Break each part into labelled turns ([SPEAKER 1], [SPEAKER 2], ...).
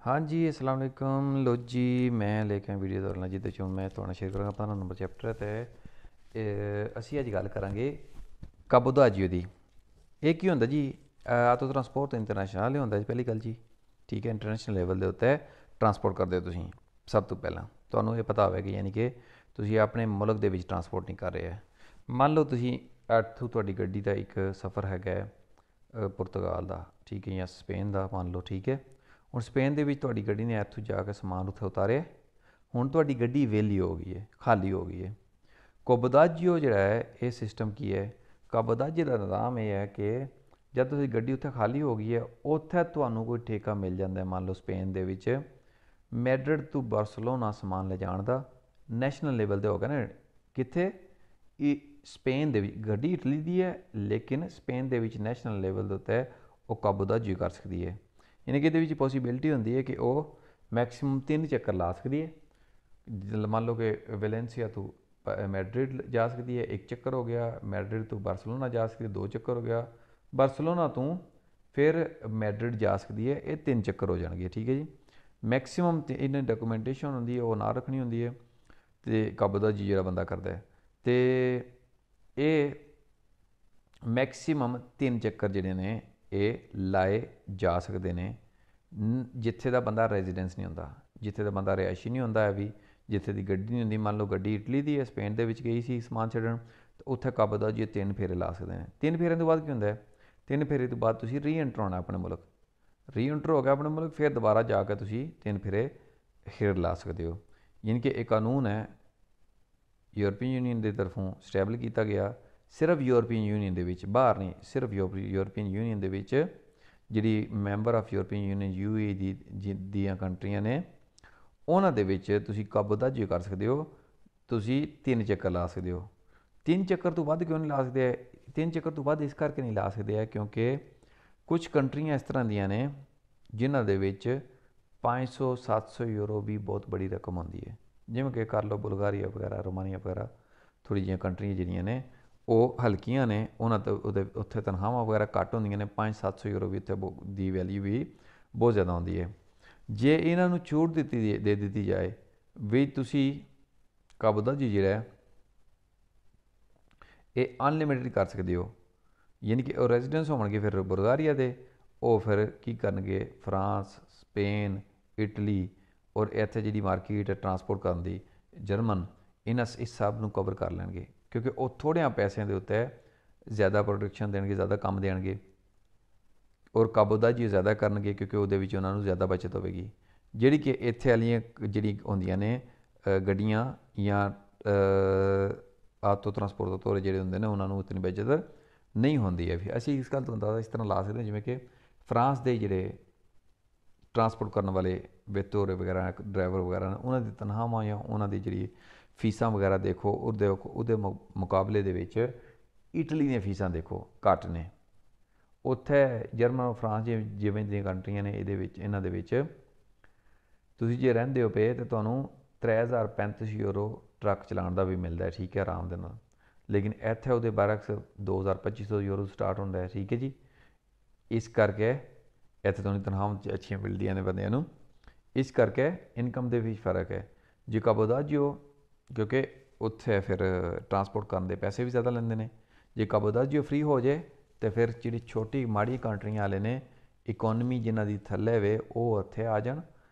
[SPEAKER 1] हाँ जी, अस्सलाम वालेकुम। लो जी, मैं लेके आया वीडियो ਤੁਹਾਡੇ ਨਾਲ ਜਿਹਦੇ 'ਚੋਂ ਮੈਂ ਤੁਹਾਡਾ ਸ਼ੇਅਰ ਕਰਾਂਗਾ 15 ਨੰਬਰ ਚੈਪਟਰ ਤੇ ਅਸੀਂ ਅੱਜ ਗੱਲ ਕਰਾਂਗੇ ਕਾਬੋਦਾਜੀਓ ਦੀ। ਇਹ ਕੀ ਹੁੰਦਾ ਜੀ? ਆਟੋ ਟਰਾਂਸਪੋਰਟ ਇੰਟਰਨੈਸ਼ਨਲ ਹੁੰਦਾ ਜੀ। ਪਹਿਲੀ ਗੱਲ ਜੀ, ਠੀਕ ਹੈ, ਇੰਟਰਨੈਸ਼ਨਲ ਲੈਵਲ ਦੇ ਉੱਤੇ ਟਰਾਂਸਪੋਰਟ ਕਰਦੇ ਹੋ ਤੁਸੀਂ। ਸਭ ਤੋਂ ਪਹਿਲਾਂ ਤੁਹਾਨੂੰ ਇਹ ਪਤਾ ਹੋਵੇਗਾ, ਯਾਨੀ ਕਿ ਤੁਸੀਂ ਆਪਣੇ ਮੁਲਕ ਦੇ ਵਿੱਚ ਟਰਾਂਸਪੋਰਟ ਨਹੀਂ ਕਰ ਰਹੇ ਹੈ। ਮੰਨ ਲਓ ਤੁਸੀਂ ਇੱਥੋਂ ਤੁਹਾਡੀ ਗੱਡੀ ਦਾ ਇੱਕ ਸਫ਼ਰ ਹੈਗਾ ਪੁਰਤਗਾਲ ਦਾ, ਠੀਕ ਹੈ, ਜਾਂ ਸਪੇਨ ਦਾ ਮੰਨ ਲਓ, ਠੀਕ ਹੈ। ਹੁਣ ਸਪੇਨ ਦੇ ਵਿੱਚ ਤੁਹਾਡੀ ਗੱਡੀ ਨੇ ਇੱਥੋਂ ਜਾ ਕੇ ਸਮਾਨ ਉੱਥੇ ਉਤਾਰਿਆ। ਹੁਣ ਤੁਹਾਡੀ ਗੱਡੀ ਵਿਹਲੀ ਹੋ ਗਈ ਹੈ, ਖਾਲੀ ਹੋ ਗਈ ਹੈ। ਕੋਬਦਾਜੀਓ ਜਿਹੜਾ ਹੈ, ਇਹ ਸਿਸਟਮ ਕੀ ਹੈ? ਕਾਬੋਦਾਜੀ ਦਾ ਨਿਜ਼ਾਮ ਇਹ ਹੈ ਕਿ ਜਦ ਤੁਸੀਂ ਗੱਡੀ ਉੱਥੇ ਖਾਲੀ ਹੋ ਗਈ ਹੈ, ਉੱਥੇ ਤੁਹਾਨੂੰ ਕੋਈ ਠੇਕਾ ਮਿਲ ਜਾਂਦਾ। ਮੰਨ ਲਓ ਸਪੇਨ ਦੇ ਵਿੱਚ ਮੈਡਰਿਡ ਤੋਂ ਬਾਰਸਲੋਨਾ ਸਮਾਨ ਲਿਜਾਣ ਦਾ ਨੈਸ਼ਨਲ ਲੈਵਲ 'ਤੇ ਹੋ ਗਿਆ ਨਾ। ਕਿੱਥੇ? ਇਹ ਸਪੇਨ ਦੇ ਵਿੱਚ। ਗੱਡੀ ਇਟਲੀ ਦੀ ਹੈ, ਲੇਕਿਨ ਸਪੇਨ ਦੇ ਵਿੱਚ ਨੈਸ਼ਨਲ ਲੈਵਲ ਦੇ ਉੱਤੇ ਉਹ ਕਾਬੋਦਾਜੀ ਕਰ ਸਕਦੀ ਹੈ। ਯਾਨੀ ਕਿ ਇਹਦੇ ਵਿੱਚ ਪੋਸੀਬਿਲਿਟੀ ਹੁੰਦੀ ਹੈ ਕਿ ਉਹ ਮੈਕਸੀਮਮ 3 ਚੱਕਰ ਲਾ ਸਕਦੀ ਹੈ। ਮੰਨ ਲਓ ਕਿ ਵੈਲੈਂਸੀਆ ਤੋਂ ਮੈਡਰਿਡ ਜਾ ਸਕਦੀ ਹੈ, 1 ਚੱਕਰ ਹੋ ਗਿਆ। ਮੈਡਰਿਡ ਤੋਂ ਬਾਰਸਲੋਨਾ ਜਾ ਸਕਦੀ ਹੈ, 2 ਚੱਕਰ ਹੋ ਗਿਆ। ਬਾਰਸਲੋਨਾ ਤੋਂ ਫਿਰ ਮੈਡਰਿਡ ਜਾ ਸਕਦੀ ਹੈ, ਇਹ 3 ਚੱਕਰ ਹੋ ਜਾਣਗੇ, ਠੀਕ ਹੈ ਜੀ। ਮੈਕਸੀਮਮ ਇਹਨਾਂ ਡਾਕੂਮੈਂਟੇਸ਼ਨ ਹੁੰਦੀ ਹੈ, ਉਹ ਨਾ ਰੱਖਣੀ ਹੁੰਦੀ ਹੈ, ਅਤੇ ਕਾਬੋਦਾਜੀ ਜਿਹੜਾ ਬੰਦਾ ਕਰਦਾ ਹੈ। ਅਤੇ ਇਹ ਮੈਕਸੀਮਮ 3 ਚੱਕਰ ਜਿਹੜੇ ਨੇ ਇਹ ਲਾਏ ਜਾ ਸਕਦੇ ਨੇ, ਜਿੱਥੇ ਦਾ ਬੰਦਾ ਰੈਜ਼ੀਡੈਂਸ ਨਹੀਂ ਹੁੰਦਾ, ਜਿੱਥੇ ਦਾ ਬੰਦਾ ਰਿਹਾਇਸ਼ੀ ਨਹੀਂ ਹੁੰਦਾ ਹੈ, ਵੀ ਜਿੱਥੇ ਦੀ ਗੱਡੀ ਨਹੀਂ ਹੁੰਦੀ। ਮੰਨ ਲਓ ਗੱਡੀ ਇਟਲੀ ਦੀ ਹੈ, ਸਪੇਨ ਦੇ ਵਿੱਚ ਗਈ ਸੀ ਸਮਾਨ ਛੱਡਣ, ਤਾਂ ਉੱਥੇ ਕਾਬੋਦਾਜੀ 3 ਫੇਰੇ ਲਾ ਸਕਦੇ ਨੇ। 3 ਫੇਰਿਆਂ ਤੋਂ ਬਾਅਦ ਕੀ ਹੁੰਦਾ ਹੈ? 3 ਫੇਰੇ ਤੋਂ ਬਾਅਦ ਤੁਸੀਂ ਰੀਐਂਟਰ ਹੋਣਾ ਆਪਣੇ ਮੁਲਕ। ਰੀਐਂਟਰ ਹੋ ਗਿਆ ਆਪਣੇ ਮੁਲਕ, ਫਿਰ ਦੁਬਾਰਾ ਜਾ ਕੇ ਤੁਸੀਂ 3 ਫੇਰੇ ਫਿਰ ਲਾ ਸਕਦੇ ਹੋ। ਯਾਨੀ ਕਿ ਇਹ ਕਾਨੂੰਨ ਹੈ ਯੂਰਪੀਅਨ ਯੂਨੀਅਨ ਦੀ ਤਰਫੋਂ ਸਟੈਬਲ ਕੀਤਾ ਗਿਆ। ਸਿਰਫ ਯੂਰਪੀਅਨ ਯੂਨੀਅਨ ਦੇ ਵਿੱਚ, ਬਾਹਰ ਨਹੀਂ, ਸਿਰਫ ਯੂਰਪੀਅਨ ਯੂਨੀਅਨ ਦੇ ਵਿੱਚ ਜਿਹੜੀ member of European union UAE ਦੀਆਂ ਕੰਟਰੀਆਂ ਨੇ, ਉਹਨਾਂ ਦੇ ਵਿੱਚ ਤੁਸੀਂ ਕਾਬੋਦਾਜੀ ਕਰ ਸਕਦੇ ਹੋ। ਤੁਸੀਂ 3 ਚੱਕਰ ਲਾ ਸਕਦੇ ਹੋ। 3 ਚੱਕਰ ਤੋਂ ਵੱਧ ਕਿਉਂ ਨਹੀਂ ਲਾ ਸਕਦੇ? 3 ਚੱਕਰ ਤੋਂ ਵੱਧ ਇਸ ਕਰਕੇ ਨਹੀਂ ਲਾ ਸਕਦੇ ਹੈ ਕਿਉਂਕਿ ਕੁਝ ਕੰਟਰੀਆਂ ਇਸ ਤਰ੍ਹਾਂ ਦੀਆਂ ਨੇ ਜਿਨ੍ਹਾਂ ਦੇ ਵਿੱਚ 500-700 ਯੂਰੋ ਵੀ ਬਹੁਤ ਬੜੀ ਰਕਮ ਹੁੰਦੀ ਹੈ। ਜਿਵੇਂ ਕਿ ਕਰ ਲਓ ਬੁਲਗਾਰੀਆ ਵਗੈਰਾ, ਰੋਮਾਨੀਆ ਵਗੈਰਾ, ਥੋੜ੍ਹੀ ਜਿਹੀਆਂ ਕੰਟਰੀਆਂ ਜਿਹੜੀਆਂ ਨੇ ਉਹ ਹਲਕੀਆਂ ਨੇ, ਉਹਨਾਂ ਤੋਂ ਉੱਥੇ ਤਨਖਾਹਾਂ ਵਗੈਰਾ ਘੱਟ ਹੁੰਦੀਆਂ ਨੇ। 500-700 ਯੂਰੋ ਵੀ ਉੱਥੇ ਦੀ ਵੈਲਿਊ ਵੀ ਬਹੁਤ ਜ਼ਿਆਦਾ ਹੁੰਦੀ ਹੈ। ਜੇ ਇਹਨਾਂ ਨੂੰ ਛੂਟ ਦੇ ਦਿੱਤੀ ਜਾਏ ਵੀ ਤੁਸੀਂ ਕਾਬੋਦਾਜੀ ਜਿਹੜਾ ਇਹ ਅਨਲਿਮਿਟਿਡ ਕਰ ਸਕਦੇ ਹੋ, ਯਾਨੀ ਕਿ ਉਹ ਰੈਜ਼ੀਡੈਂਸ ਹੋਣਗੇ ਫਿਰ ਬੁਲਗਾਰੀਆ ਦੇ, ਉਹ ਫਿਰ ਕੀ ਕਰਨਗੇ? ਫਰਾਂਸ, ਸਪੇਨ, ਇਟਲੀ ਔਰ ਇੱਥੇ ਜਿਹੜੀ ਮਾਰਕੀਟ ਹੈ ਟਰਾਂਸਪੋਰਟ ਕਰਨ ਦੀ, ਜਰਮਨ, ਇਸ ਸਭ ਨੂੰ ਕਵਰ ਕਰ ਲੈਣਗੇ ਕਿਉਂਕਿ ਉਹ ਥੋੜ੍ਹਿਆਂ ਪੈਸਿਆਂ ਦੇ ਉੱਤੇ ਜ਼ਿਆਦਾ ਪ੍ਰੋਡਕਸ਼ਨ ਦੇਣਗੇ, ਜ਼ਿਆਦਾ ਕੰਮ ਦੇਣਗੇ ਔਰ ਕਾਬੋਦਾਜੀ ਜ਼ਿਆਦਾ ਕਰਨਗੇ ਕਿਉਂਕਿ ਉਹਦੇ ਵਿੱਚ ਉਹਨਾਂ ਨੂੰ ਜ਼ਿਆਦਾ ਬਚਤ ਹੋਵੇਗੀ। ਜਿਹੜੀ ਕਿ ਇੱਥੇ ਵਾਲੀਆਂ ਜਿਹੜੀ ਹੁੰਦੀਆਂ ਨੇ ਗੱਡੀਆਂ ਜਾਂ ਆਟੋ ਟਰਾਂਸਪੋਰਟ ਦੇ ਤੌਰ ਜਿਹੜੇ ਹੁੰਦੇ ਨੇ, ਉਹਨਾਂ ਨੂੰ ਉਤਨੀ ਬਚਤ ਨਹੀਂ ਹੁੰਦੀ ਹੈ। ਫਿਰ ਅਸੀਂ ਇਸ ਗੱਲ ਤੋਂ ਅੰਦਾਜ਼ਾ ਇਸ ਤਰ੍ਹਾਂ ਲਾ ਸਕਦੇ ਹਾਂ ਜਿਵੇਂ ਕਿ ਫਰਾਂਸ ਦੇ ਜਿਹੜੇ ਟਰਾਂਸਪੋਰਟ ਕਰਨ ਵਾਲੇ ਵੇਤੋਰੇ ਵਗੈਰਾ, ਡਰਾਈਵਰ ਵਗੈਰਾ, ਉਹਨਾਂ ਦੀ ਤਨਖਾਹਾਂ ਜਾਂ ਉਹਨਾਂ ਦੀ ਜਿਹੜੀ ਫੀਸਾਂ ਵਗੈਰਾ ਦੇਖੋ, ਉਹਦੇ ਮੁਕਾਬਲੇ ਦੇ ਵਿੱਚ ਇਟਲੀ ਦੀਆਂ ਫੀਸਾਂ ਦੇਖੋ ਘੱਟ ਨੇ। ਉੱਥੇ ਜਰਮਨ, ਫਰਾਂਸ ਜਿਵੇਂ ਦੀਆਂ ਕੰਟਰੀਆਂ ਨੇ, ਇਹਨਾਂ ਦੇ ਵਿੱਚ ਤੁਸੀਂ ਜੇ ਰਹਿੰਦੇ ਹੋ ਪਏ ਤਾਂ ਤੁਹਾਨੂੰ 3035 ਯੂਰੋ ਟਰੱਕ ਚਲਾਉਣ ਦਾ ਵੀ ਮਿਲਦਾ ਹੈ, ਠੀਕ ਹੈ, ਆਰਾਮ ਦੇ ਨਾਲ। ਲੇਕਿਨ ਇੱਥੇ ਉਹਦੇ ਬਰਕਸ 2200-2500 ਯੂਰੋ ਸਟਾਰਟ ਹੁੰਦਾ ਹੈ, ਠੀਕ ਹੈ ਜੀ। ਇਸ ਕਰਕੇ ਇੱਥੇ ਤੁਹਾਨੂੰ ਤਨਖਾਹਾਂ ਅੱਛੀਆਂ ਮਿਲਦੀਆਂ ਨੇ ਬੰਦਿਆਂ ਨੂੰ। ਇਸ ਕਰਕੇ ਇਨਕਮ ਦੇ ਵਿੱਚ ਫਰਕ ਹੈ। ਜੇ ਕਾਬੋਦਾਜੀਓ, ਕਿਉਂਕਿ ਉੱਥੇ ਫਿਰ ਟਰਾਂਸਪੋਰਟ ਕਰਨ ਦੇ ਪੈਸੇ ਵੀ ਜ਼ਿਆਦਾ ਲੈਂਦੇ ਨੇ। ਜੇ ਕਾਬੋਦਾਜੀਓ ਫ੍ਰੀ ਹੋ ਜਾਏ ਤਾਂ ਫਿਰ ਜਿਹੜੀ ਛੋਟੀ ਮਾੜੀ ਕੰਟਰੀਆਂ ਵਾਲੇ ਨੇ, ਇਕੋਨਮੀ ਜਿਨ੍ਹਾਂ ਦੀ ਥੱਲੇ ਵੇ, ਉਹ ਉੱਥੇ ਆ ਜਾਣ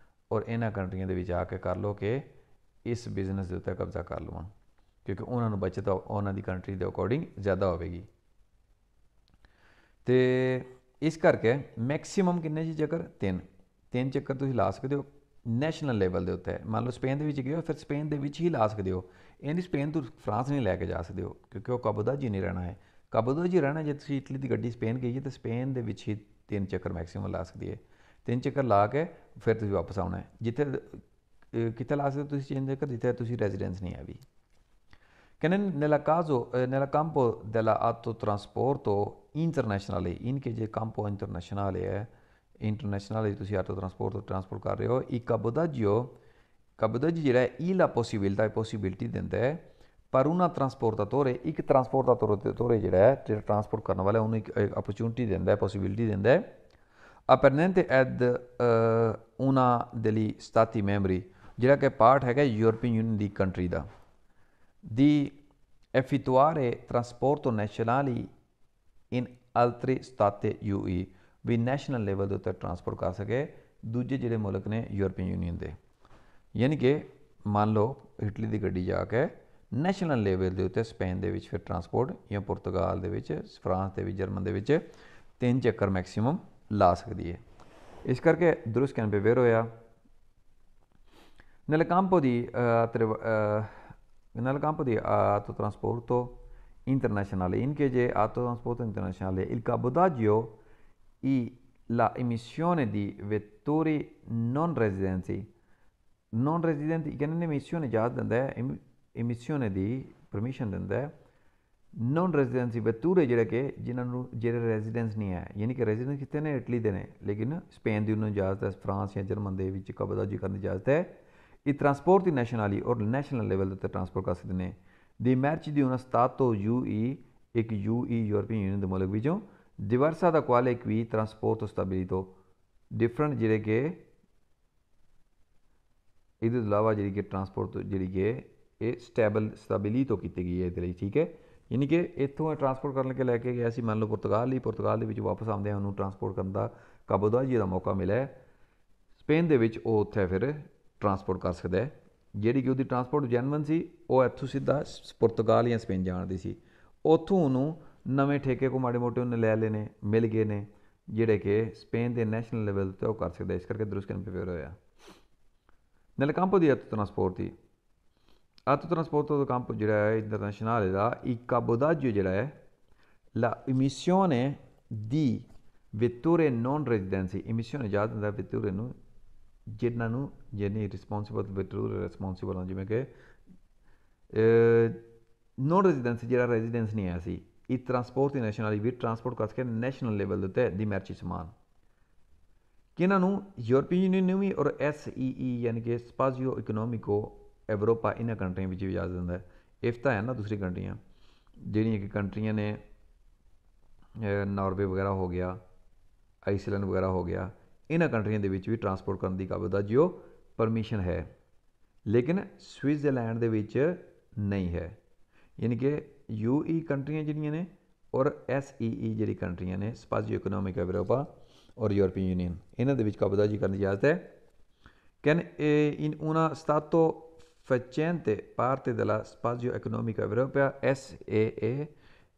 [SPEAKER 1] ਔਰ ਇਹਨਾਂ ਕੰਟਰੀਆਂ ਦੇ ਵਿੱਚ ਆ ਕੇ ਕਰ ਲਓ ਕਿ ਇਸ ਬਿਜ਼ਨਸ ਦੇ ਉੱਤੇ ਕਬਜ਼ਾ ਕਰ ਲਵਣ, ਕਿਉਂਕਿ ਉਹਨਾਂ ਨੂੰ ਬਚਤ ਉਹਨਾਂ ਦੀ ਕੰਟਰੀ ਦੇ ਅਕੋਰਡਿੰਗ ਜ਼ਿਆਦਾ ਹੋਵੇਗੀ। ਅਤੇ ਇਸ ਕਰਕੇ ਮੈਕਸੀਮਮ ਕਿੰਨੇ ਜੀ ਚੱਕਰ? 3 ਚੱਕਰ ਤੁਸੀਂ ਲਾ ਸਕਦੇ ਹੋ ਨੈਸ਼ਨਲ ਲੈਵਲ ਦੇ ਉੱਤੇ। ਮੰਨ ਲਓ ਸਪੇਨ ਦੇ ਵਿੱਚ ਗਏ ਹੋ, ਫਿਰ ਸਪੇਨ ਦੇ ਵਿੱਚ ਹੀ ਲਾ ਸਕਦੇ ਹੋ। ਇਹ ਨਹੀਂ ਸਪੇਨ ਤੋਂ ਫਰਾਂਸ ਨਹੀਂ ਲੈ ਕੇ ਜਾ ਸਕਦੇ ਹੋ ਕਿਉਂਕਿ ਉਹ ਕਾਬੋਦਾਜੀ ਨਹੀਂ ਰਹਿਣਾ ਹੈ। ਕਾਬੋਦਾਜੀ ਰਹਿਣਾ ਜੇ ਤੁਸੀਂ ਇਟਲੀ ਦੀ ਗੱਡੀ ਸਪੇਨ ਗਈ ਹੈ ਤਾਂ ਸਪੇਨ ਦੇ ਵਿੱਚ ਹੀ 3 ਚੱਕਰ ਮੈਕਸੀਮਮ ਲਾ ਸਕਦੀ ਹੈ। 3 ਚੱਕਰ ਲਾ ਕੇ ਫਿਰ ਤੁਸੀਂ ਵਾਪਸ ਆਉਣਾ ਹੈ। ਜਿੱਥੇ ਕਿੱਥੇ ਲਾ ਸਕਦੇ ਹੋ ਤੁਸੀਂ 3 ਚੱਕਰ? ਜਿੱਥੇ ਤੁਸੀਂ ਰੈਜ਼ੀਡੈਂਸ ਨਹੀਂ ਹੈ ਵੀ। Nel campo della autotrasporto internazionale, in che je campo internazionale è, internazionale ਤੁਸੀਂ autotrasporto ਟਰਾਂਸਪੋਰਟ ਕਰ ਰਹੇ ਹੋ, il cabotaggio ਜਿਹੜਾ ਹੈ la possibility ਦਿੰਦਾ ਹੈ ਪਰ una trasportatore, ਇੱਕ ਟਰਾਂਸਪੋਰਟਾਤੋਰੇ ਜਿਹੜਾ ਹੈ, ਜਿਹੜਾ ਟਰਾਂਸਪੋਰਟ ਕਰਨ ਵਾਲਾ, ਉਹਨੂੰ ਇੱਕ ਅਪਰਚੂਨਿਟੀ ਦਿੰਦਾ ਹੈ, ਪੋਸੀਬਿਲਿਟੀ ਦਿੰਦਾ ਹੈ appartenente ad una degli stati membri, ਜਿਹੜਾ ਕਿ ਪਾਰਟ ਹੈਗਾ ਯੂਰਪੀਅਨ ਯੂਨੀਅਨ ਦੀ ਕੰਟਰੀ ਦਾ, di effettuare trasporto nazionali in altri stati UE, ਵੀ ਨੈਸ਼ਨਲ ਲੈਵਲ ਦੇ ਉੱਤੇ ਟਰਾਂਸਪੋਰਟ ਕਰ ਸਕੇ ਦੂਜੇ ਜਿਹੜੇ ਮੁਲਕ ਨੇ ਯੂਰਪੀਅਨ ਯੂਨੀਅਨ ਦੇ। ਯਾਨੀ ਕਿ ਮੰਨ ਲਓ ਇਟਲੀ ਦੀ ਗੱਡੀ ਜਾ ਕੇ ਨੈਸ਼ਨਲ ਲੈਵਲ ਦੇ ਉੱਤੇ ਸਪੇਨ ਦੇ ਵਿੱਚ ਫਿਰ ਟਰਾਂਸਪੋਰਟ, ਜਾਂ ਪੁਰਤਗਾਲ ਦੇ ਵਿੱਚ, ਫਰਾਂਸ ਦੇ ਵਿੱਚ, ਜਰਮਨ ਦੇ ਵਿੱਚ 3 ਚੱਕਰ ਮੈਕਸੀਮਮ ਲਾ ਸਕਦੀ ਹੈ। ਇਸ ਕਰਕੇ ਦਰੁਸਤ ਕਹਿਣ 'ਤੇ ਵੇਰ ਹੋਇਆ nel campo di autotrasporto internazionale, in che c'è autotrasporto internazionale, il cabotaggio e la emissione di vetture non residenti che non emissione già ਦਿੰਦਾ ਹੈ, emissione ਦੀ ਪਰਮਿਸ਼ਨ ਦਿੰਦਾ ਹੈ non residenti vetture ਜਿਹੜੇ ਕਿ ਜਿਨ੍ਹਾਂ ਨੂੰ ਜਿਹੜੇ ਰੈਜ਼ੀਡੈਂਸ ਨਹੀਂ ਹੈ, ਯਾਨੀ ਕਿ ਰੈਜ਼ੀਡੈਂਸ ਕਿਤੇ ਨੇ ਇਟਲੀ ਦੇ ਨੇ ਲੇਕਿਨ ਸਪੇਨ ਦੀ ਉਹਨਾਂ ਨੂੰ ਇਜਾਜ਼ਤ ਹੈ, ਫਰਾਂਸ ਜਾਂ ਜਰਮਨ ਦੇ ਵਿੱਚ ਕਾਬੋਤਾਜੀ ਕਰਨ ਦੀ ਇਜਾਜ਼ਤ ਹੈ। I trasporti nazionali ਔਰ ਨੈਸ਼ਨਲ ਲੈਵਲ ਦੇ ਉੱਤੇ ਟਰਾਂਸਪੋਰਟ ਕਰ ਸਕਦੇ ਨੇ ਦੀ ਮੈਰਚ ਦੀ ਉਨਾ ਸਟਾਤੋ UE, ਇੱਕ UE ਯੂਰਪੀਅਨ ਯੂਨੀਅਨ ਦੇ ਮੁਲਕ ਵਿੱਚੋਂ diversa da quale qui trasporto stabilito, different ਜਿਹੜੇ ਕਿ ਇਹਦੇ ਤੋਂ ਇਲਾਵਾ ਜਿਹੜੀ ਕਿ ਟਰਾਂਸਪੋਰਟ ਜਿਹੜੀ ਕਿ ਇਹ ਸਟੈਬਿਲੀਟੋ ਕੀਤੀ ਗਈ ਹੈ ਇਹਦੇ ਲਈ, ਠੀਕ ਹੈ। ਯਾਨੀ ਕਿ ਇੱਥੋਂ ਟਰਾਂਸਪੋਰਟ ਕਰਨ ਕੇ ਲੈ ਕੇ ਗਿਆ ਸੀ ਮੰਨ ਲਓ ਪੁਰਤਗਾਲ ਲਈ, ਪੁਰਤਗਾਲ ਦੇ ਵਿੱਚ ਵਾਪਸ ਆਉਂਦੇ ਉਹਨੂੰ ਟਰਾਂਸਪੋਰਟ ਕਰਨ ਦਾ ਕਾਬੋਤਾਜੀ ਦਾ ਮੌਕਾ ਮਿਲਿਆ ਸਪੇਨ ਦੇ ਵਿੱਚ, ਉਹ ਉੱਥੇ ਫਿਰ ਟਰਾਂਸਪੋਰਟ ਕਰ ਸਕਦਾ ਹੈ। ਜਿਹੜੀ ਕਿ ਉਹਦੀ ਟਰਾਂਸਪੋਰਟ ਜੈਨੂਅਨ ਸੀ ਉਹ ਇੱਥੋਂ ਸਿੱਧਾ ਪੁਰਤਗਾਲ ਜਾਂ ਸਪੇਨ ਜਾਣ ਦੀ ਸੀ, ਉੱਥੋਂ ਉਹਨੂੰ ਨਵੇਂ ਠੇਕੇ ਕੋ ਮਾੜੇ ਮੋਟੇ ਉਹਨੇ ਲੈ ਲਏ ਨੇ, ਮਿਲ ਗਏ ਨੇ ਜਿਹੜੇ ਕਿ ਸਪੇਨ ਦੇ ਨੈਸ਼ਨਲ ਲੈਵਲ 'ਤੇ ਉਹ ਕਰ ਸਕਦਾ। ਇਸ ਕਰਕੇ ਦਰੁਸਤ ਕਹਿਣ 'ਤੇ ਵੇਰ ਹੋਇਆ nel campo di autotrasporti campo ਜਿਹੜਾ ਹੈ ਇੰਟਰਨੈਸ਼ਨਲ ਦਾ il cabotaggio ਜਿਹੜਾ ਹੈ la emissione di vetture non residenti, emissione già da vetture ਨੂੰ ਜਿਨ੍ਹਾਂ ਨੂੰ ਜਿਹਨੇ ਰਿਸਪੌਂਸੀਬਲ vetture ਰਿਸਪੌਂਸੀਬਲ ਹਨ, ਜਿਵੇਂ ਕਿ ਨੋਨ ਰੈਜ਼ੀਡੈਂਸ ਜਿਹੜਾ ਰੈਜ਼ੀਡੈਂਸ ਨਹੀਂ ਹੈ ਸੀ ਇਹ ਟਰਾਂਸਪੋਰਟ ਨੈਸ਼ਨਲੀ ਵੀ ਟਰਾਂਸਪੋਰਟ ਕਰ ਸਕੇ ਨੈਸ਼ਨਲ ਲੈਵਲ ਦੇ ਉੱਤੇ ਦੀ ਮੈਰਚੀ ਸਮਾਨ ਕਿ ਇਹਨਾਂ ਨੂੰ ਯੂਰਪੀਅਨ ਯੂਨੀਅਨ ਨੂੰ ਵੀ ਔਰ SEE ਯਾਨੀ ਕਿ ਸਪਾਜ਼ੀਓ ਇਕਨੋਮਿਕੋ ਐਵਰੋਪਾ ਇਹਨਾਂ ਕੰਟਰੀਆਂ ਵਿੱਚ ਵੀ ਇਜਾਜ਼ਤ ਦਿੰਦਾ ਹੈ। ਇਫਤਾ ਹੈ ਨਾ ਦੂਸਰੀ ਕੰਟਰੀਆਂ ਜਿਹੜੀਆਂ ਕਿ ਕੰਟਰੀਆਂ ਨੇ ਨਾਰਵੇ ਵਗੈਰਾ ਹੋ ਗਿਆ, ਆਈਸਲੈਂਡ ਵਗੈਰਾ ਹੋ ਗਿਆ, ਇਹਨਾਂ ਕੰਟਰੀਆਂ ਦੇ ਵਿੱਚ ਵੀ ਟਰਾਂਸਪੋਰਟ ਕਰਨ ਦੀ ਕਾਬੋਤਾਜੀ ਪਰਮਿਸ਼ਨ ਹੈ ਲੇਕਿਨ ਸਵਿਟਜ਼ਰਲੈਂਡ ਦੇ ਵਿੱਚ ਨਹੀਂ ਹੈ। ਯਾਨੀ ਕਿ UE ਕੰਟਰੀਆਂ ਜਿਹੜੀਆਂ ਨੇ ਔਰ SEE ਜਿਹੜੀ ਕੰਟਰੀਆਂ ਨੇ ਸਪਾਜ਼ੀਓ ਇਕਨੋਮਿਕ ਐਵਰੋਪਾ ਔਰ ਯੂਰਪੀਅਨ ਯੂਨੀਅਨ ਇਹਨਾਂ ਦੇ ਵਿੱਚ ਕਾਬੋਤਾਜੀ ਕਰਨ ਦੀ ਇਜਾਜ਼ਤ ਹੈ। ਕਹਿਣ in una stato facente parte della spazio economica europea SEE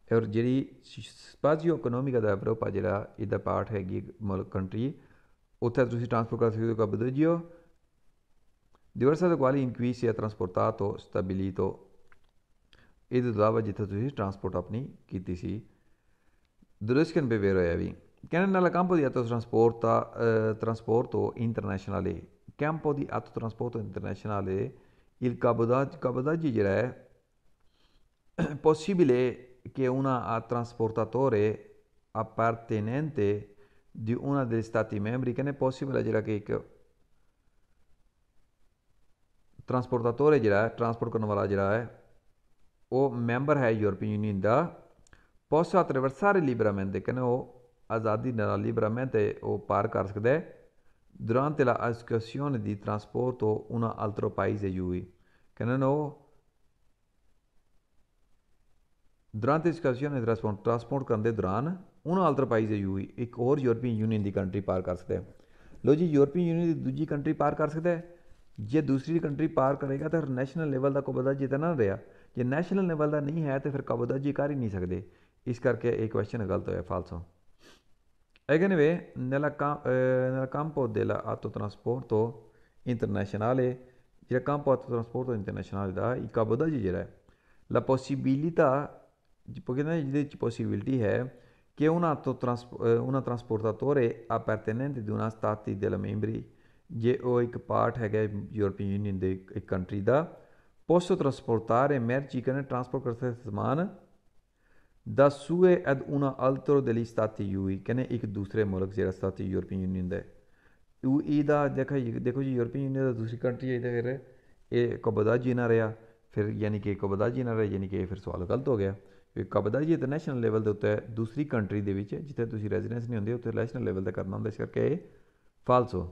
[SPEAKER 1] ਔਰ ਜਿਹੜੀ ਸਪਾਜ਼ੀਓ ਇਕਨੋਮਿਕਾ ਦਾ ਐਵਰੋਪਾ ਜਿਹੜਾ ਇਹਦਾ ਪਾਰਟ ਹੈਗੀ ਮੁਲਕ ਕੰਟਰੀ ਉੱਥੇ ਤੁਸੀਂ ਟਰਾਂਸਪੋਰਟ ਕਰ ਸਕਦੇ ਹੋ ਕਾਬੋਤਾਜੀ diversa da quali in cui sia trasportato stabilito, ਇਹਦੇ ਤੋਂ ਇਲਾਵਾ ਜਿੱਥੇ ਤੁਸੀਂ ਟਰਾਂਸਪੋਰਟ ਆਪਣੀ ਕੀਤੀ ਸੀ। ਦਰੁਸਤ ਕਹਿਣ 'ਤੇ ਵੇਰ ਹੋਇਆ ਵੀ ਕਹਿੰਦੇ nel campo di autotrasporto internazionale, campo di autotrasporto internazionale il cabotaggio ਜਿਹੜਾ ਹੈ possibile che una trasportatore appartenente di uno degli stati membri, che ne è possibile ਜਿਹੜਾ ਕਿ ਇੱਕ ਟਰਾਂਸਪੋਰਟਾਟੋਰੇ ਜਿਹੜਾ ਹੈ ਟਰਾਂਸਪੋਰਟ ਕਰਨ ਵਾਲਾ ਜਿਹੜਾ ਹੈ ਉਹ ਮੈਂਬਰ ਹੈ ਯੂਰਪੀਅਨ ਯੂਨੀਅਨ ਦਾ possa attraversare liberamente, ਕਹਿੰਦੇ ਉਹ ਆਜ਼ਾਦੀ ਨਾਲ liberamente ਉਹ ਪਾਰ ਕਰ ਸਕਦਾ ਹੈ durante la escursione di trasporto un altro paese UE, ਕਹਿੰਦੇ ਉਹ durante l'escursione di trasporto ਕਰਨ ਦੇ ਦੌਰਾਨ un altro paese UE ਇੱਕ ਹੋਰ ਯੂਰਪੀਅਨ ਯੂਨੀਅਨ ਦੀ ਕੰਟਰੀ ਪਾਰ ਕਰ ਸਕਦਾ ਹੈ। ਲੋ ਜੀ ਯੂਰਪੀਅਨ ਯੂਨੀਅਨ ਦੀ ਦੂਜੀ ਕੰਟਰੀ ਪਾਰ ਕਰ ਸਕਦਾ ਹੈ। ਜੇ ਦੂਸਰੀ ਕੰਟਰੀ ਪਾਰ ਕਰੇਗਾ ਤਾਂ ਨੈਸ਼ਨਲ ਲੈਵਲ ਦਾ ਕਾਬੋਤਾਜੀ ਤਾਂ ਨਾ ਰਿਹਾ, ਜੇ ਨੈਸ਼ਨਲ ਲੈਵਲ ਦਾ ਨਹੀਂ ਹੈ ਤਾਂ ਫਿਰ ਕਾਬੋਤਾਜੀ ਕਰ ਹੀ ਨਹੀਂ ਸਕਦੇ। ਇਸ ਕਰਕੇ ਇਹ ਕੁਐਸਚਨ ਗਲਤ ਹੋਇਆ, ਫਾਲਸੋ। Egenve nella campo dell'autotrasporto internazionale, il campo autotrasporto internazionale da il cabotaggio ਜਿਹੜਾ ਹੈ la possibilità di possibility ਹੈ che un trasportatore appartenente di una stati della membri, ਜੇ ਉਹ ਇੱਕ ਪਾਰਟ ਹੈਗਾ ਯੂਰਪੀਅਨ ਯੂਨੀਅਨ ਦੇ ਇੱਕ ਕੰਟਰੀ ਦਾ, posso trasportare merci, ਕਹਿੰਦੇ ਟਰਾਂਸਪੋਰਟ ਕਰ ਸਕਦੇ ਸਮਾਨ da sue ad un altro degli stati UE, ਕਹਿੰਦੇ ਇੱਕ ਦੂਸਰੇ ਮੁਲਕ ਜਿਹੜਾ ਸਟਾਤੀ ਯੂਰਪੀਅਨ ਯੂਨੀਅਨ ਦਾ UE ਦਾ ਦੇਖੋ ਜੀ ਯੂਰਪੀਅਨ ਯੂਨੀਅਨ ਦਾ ਦੂਸਰੀ ਕੰਟਰੀ ਹੈ ਤਾਂ ਫਿਰ ਇਹ ਕਾਬੋਤਾਜੀ ਨਾ ਰਿਹਾ, ਫਿਰ ਯਾਨੀ ਕਿ ਕਾਬੋਤਾਜੀ ਨਾ ਰਿਹਾ, ਯਾਨੀ ਕਿ ਇਹ ਫਿਰ ਸਵਾਲ ਗਲਤ ਹੋ ਗਿਆ ਕਿ ਕਬਜ਼ਾ ਜੀ ਇੰਟਰਨੈਸ਼ਨਲ ਲੈਵਲ ਦੇ ਉੱਤੇ ਦੂਸਰੀ ਕੰਟਰੀ ਦੇ ਵਿੱਚ ਜਿੱਥੇ ਤੁਸੀਂ ਰੈਜ਼ੀਡੈਂਸ ਨਹੀਂ ਹੁੰਦੇ ਉੱਥੇ ਨੈਸ਼ਨਲ ਲੈਵਲ 'ਤੇ ਕਰਨਾ ਹੁੰਦਾ, ਇਸ ਕਰਕੇ ਇਹ ਫਾਲਸੋ।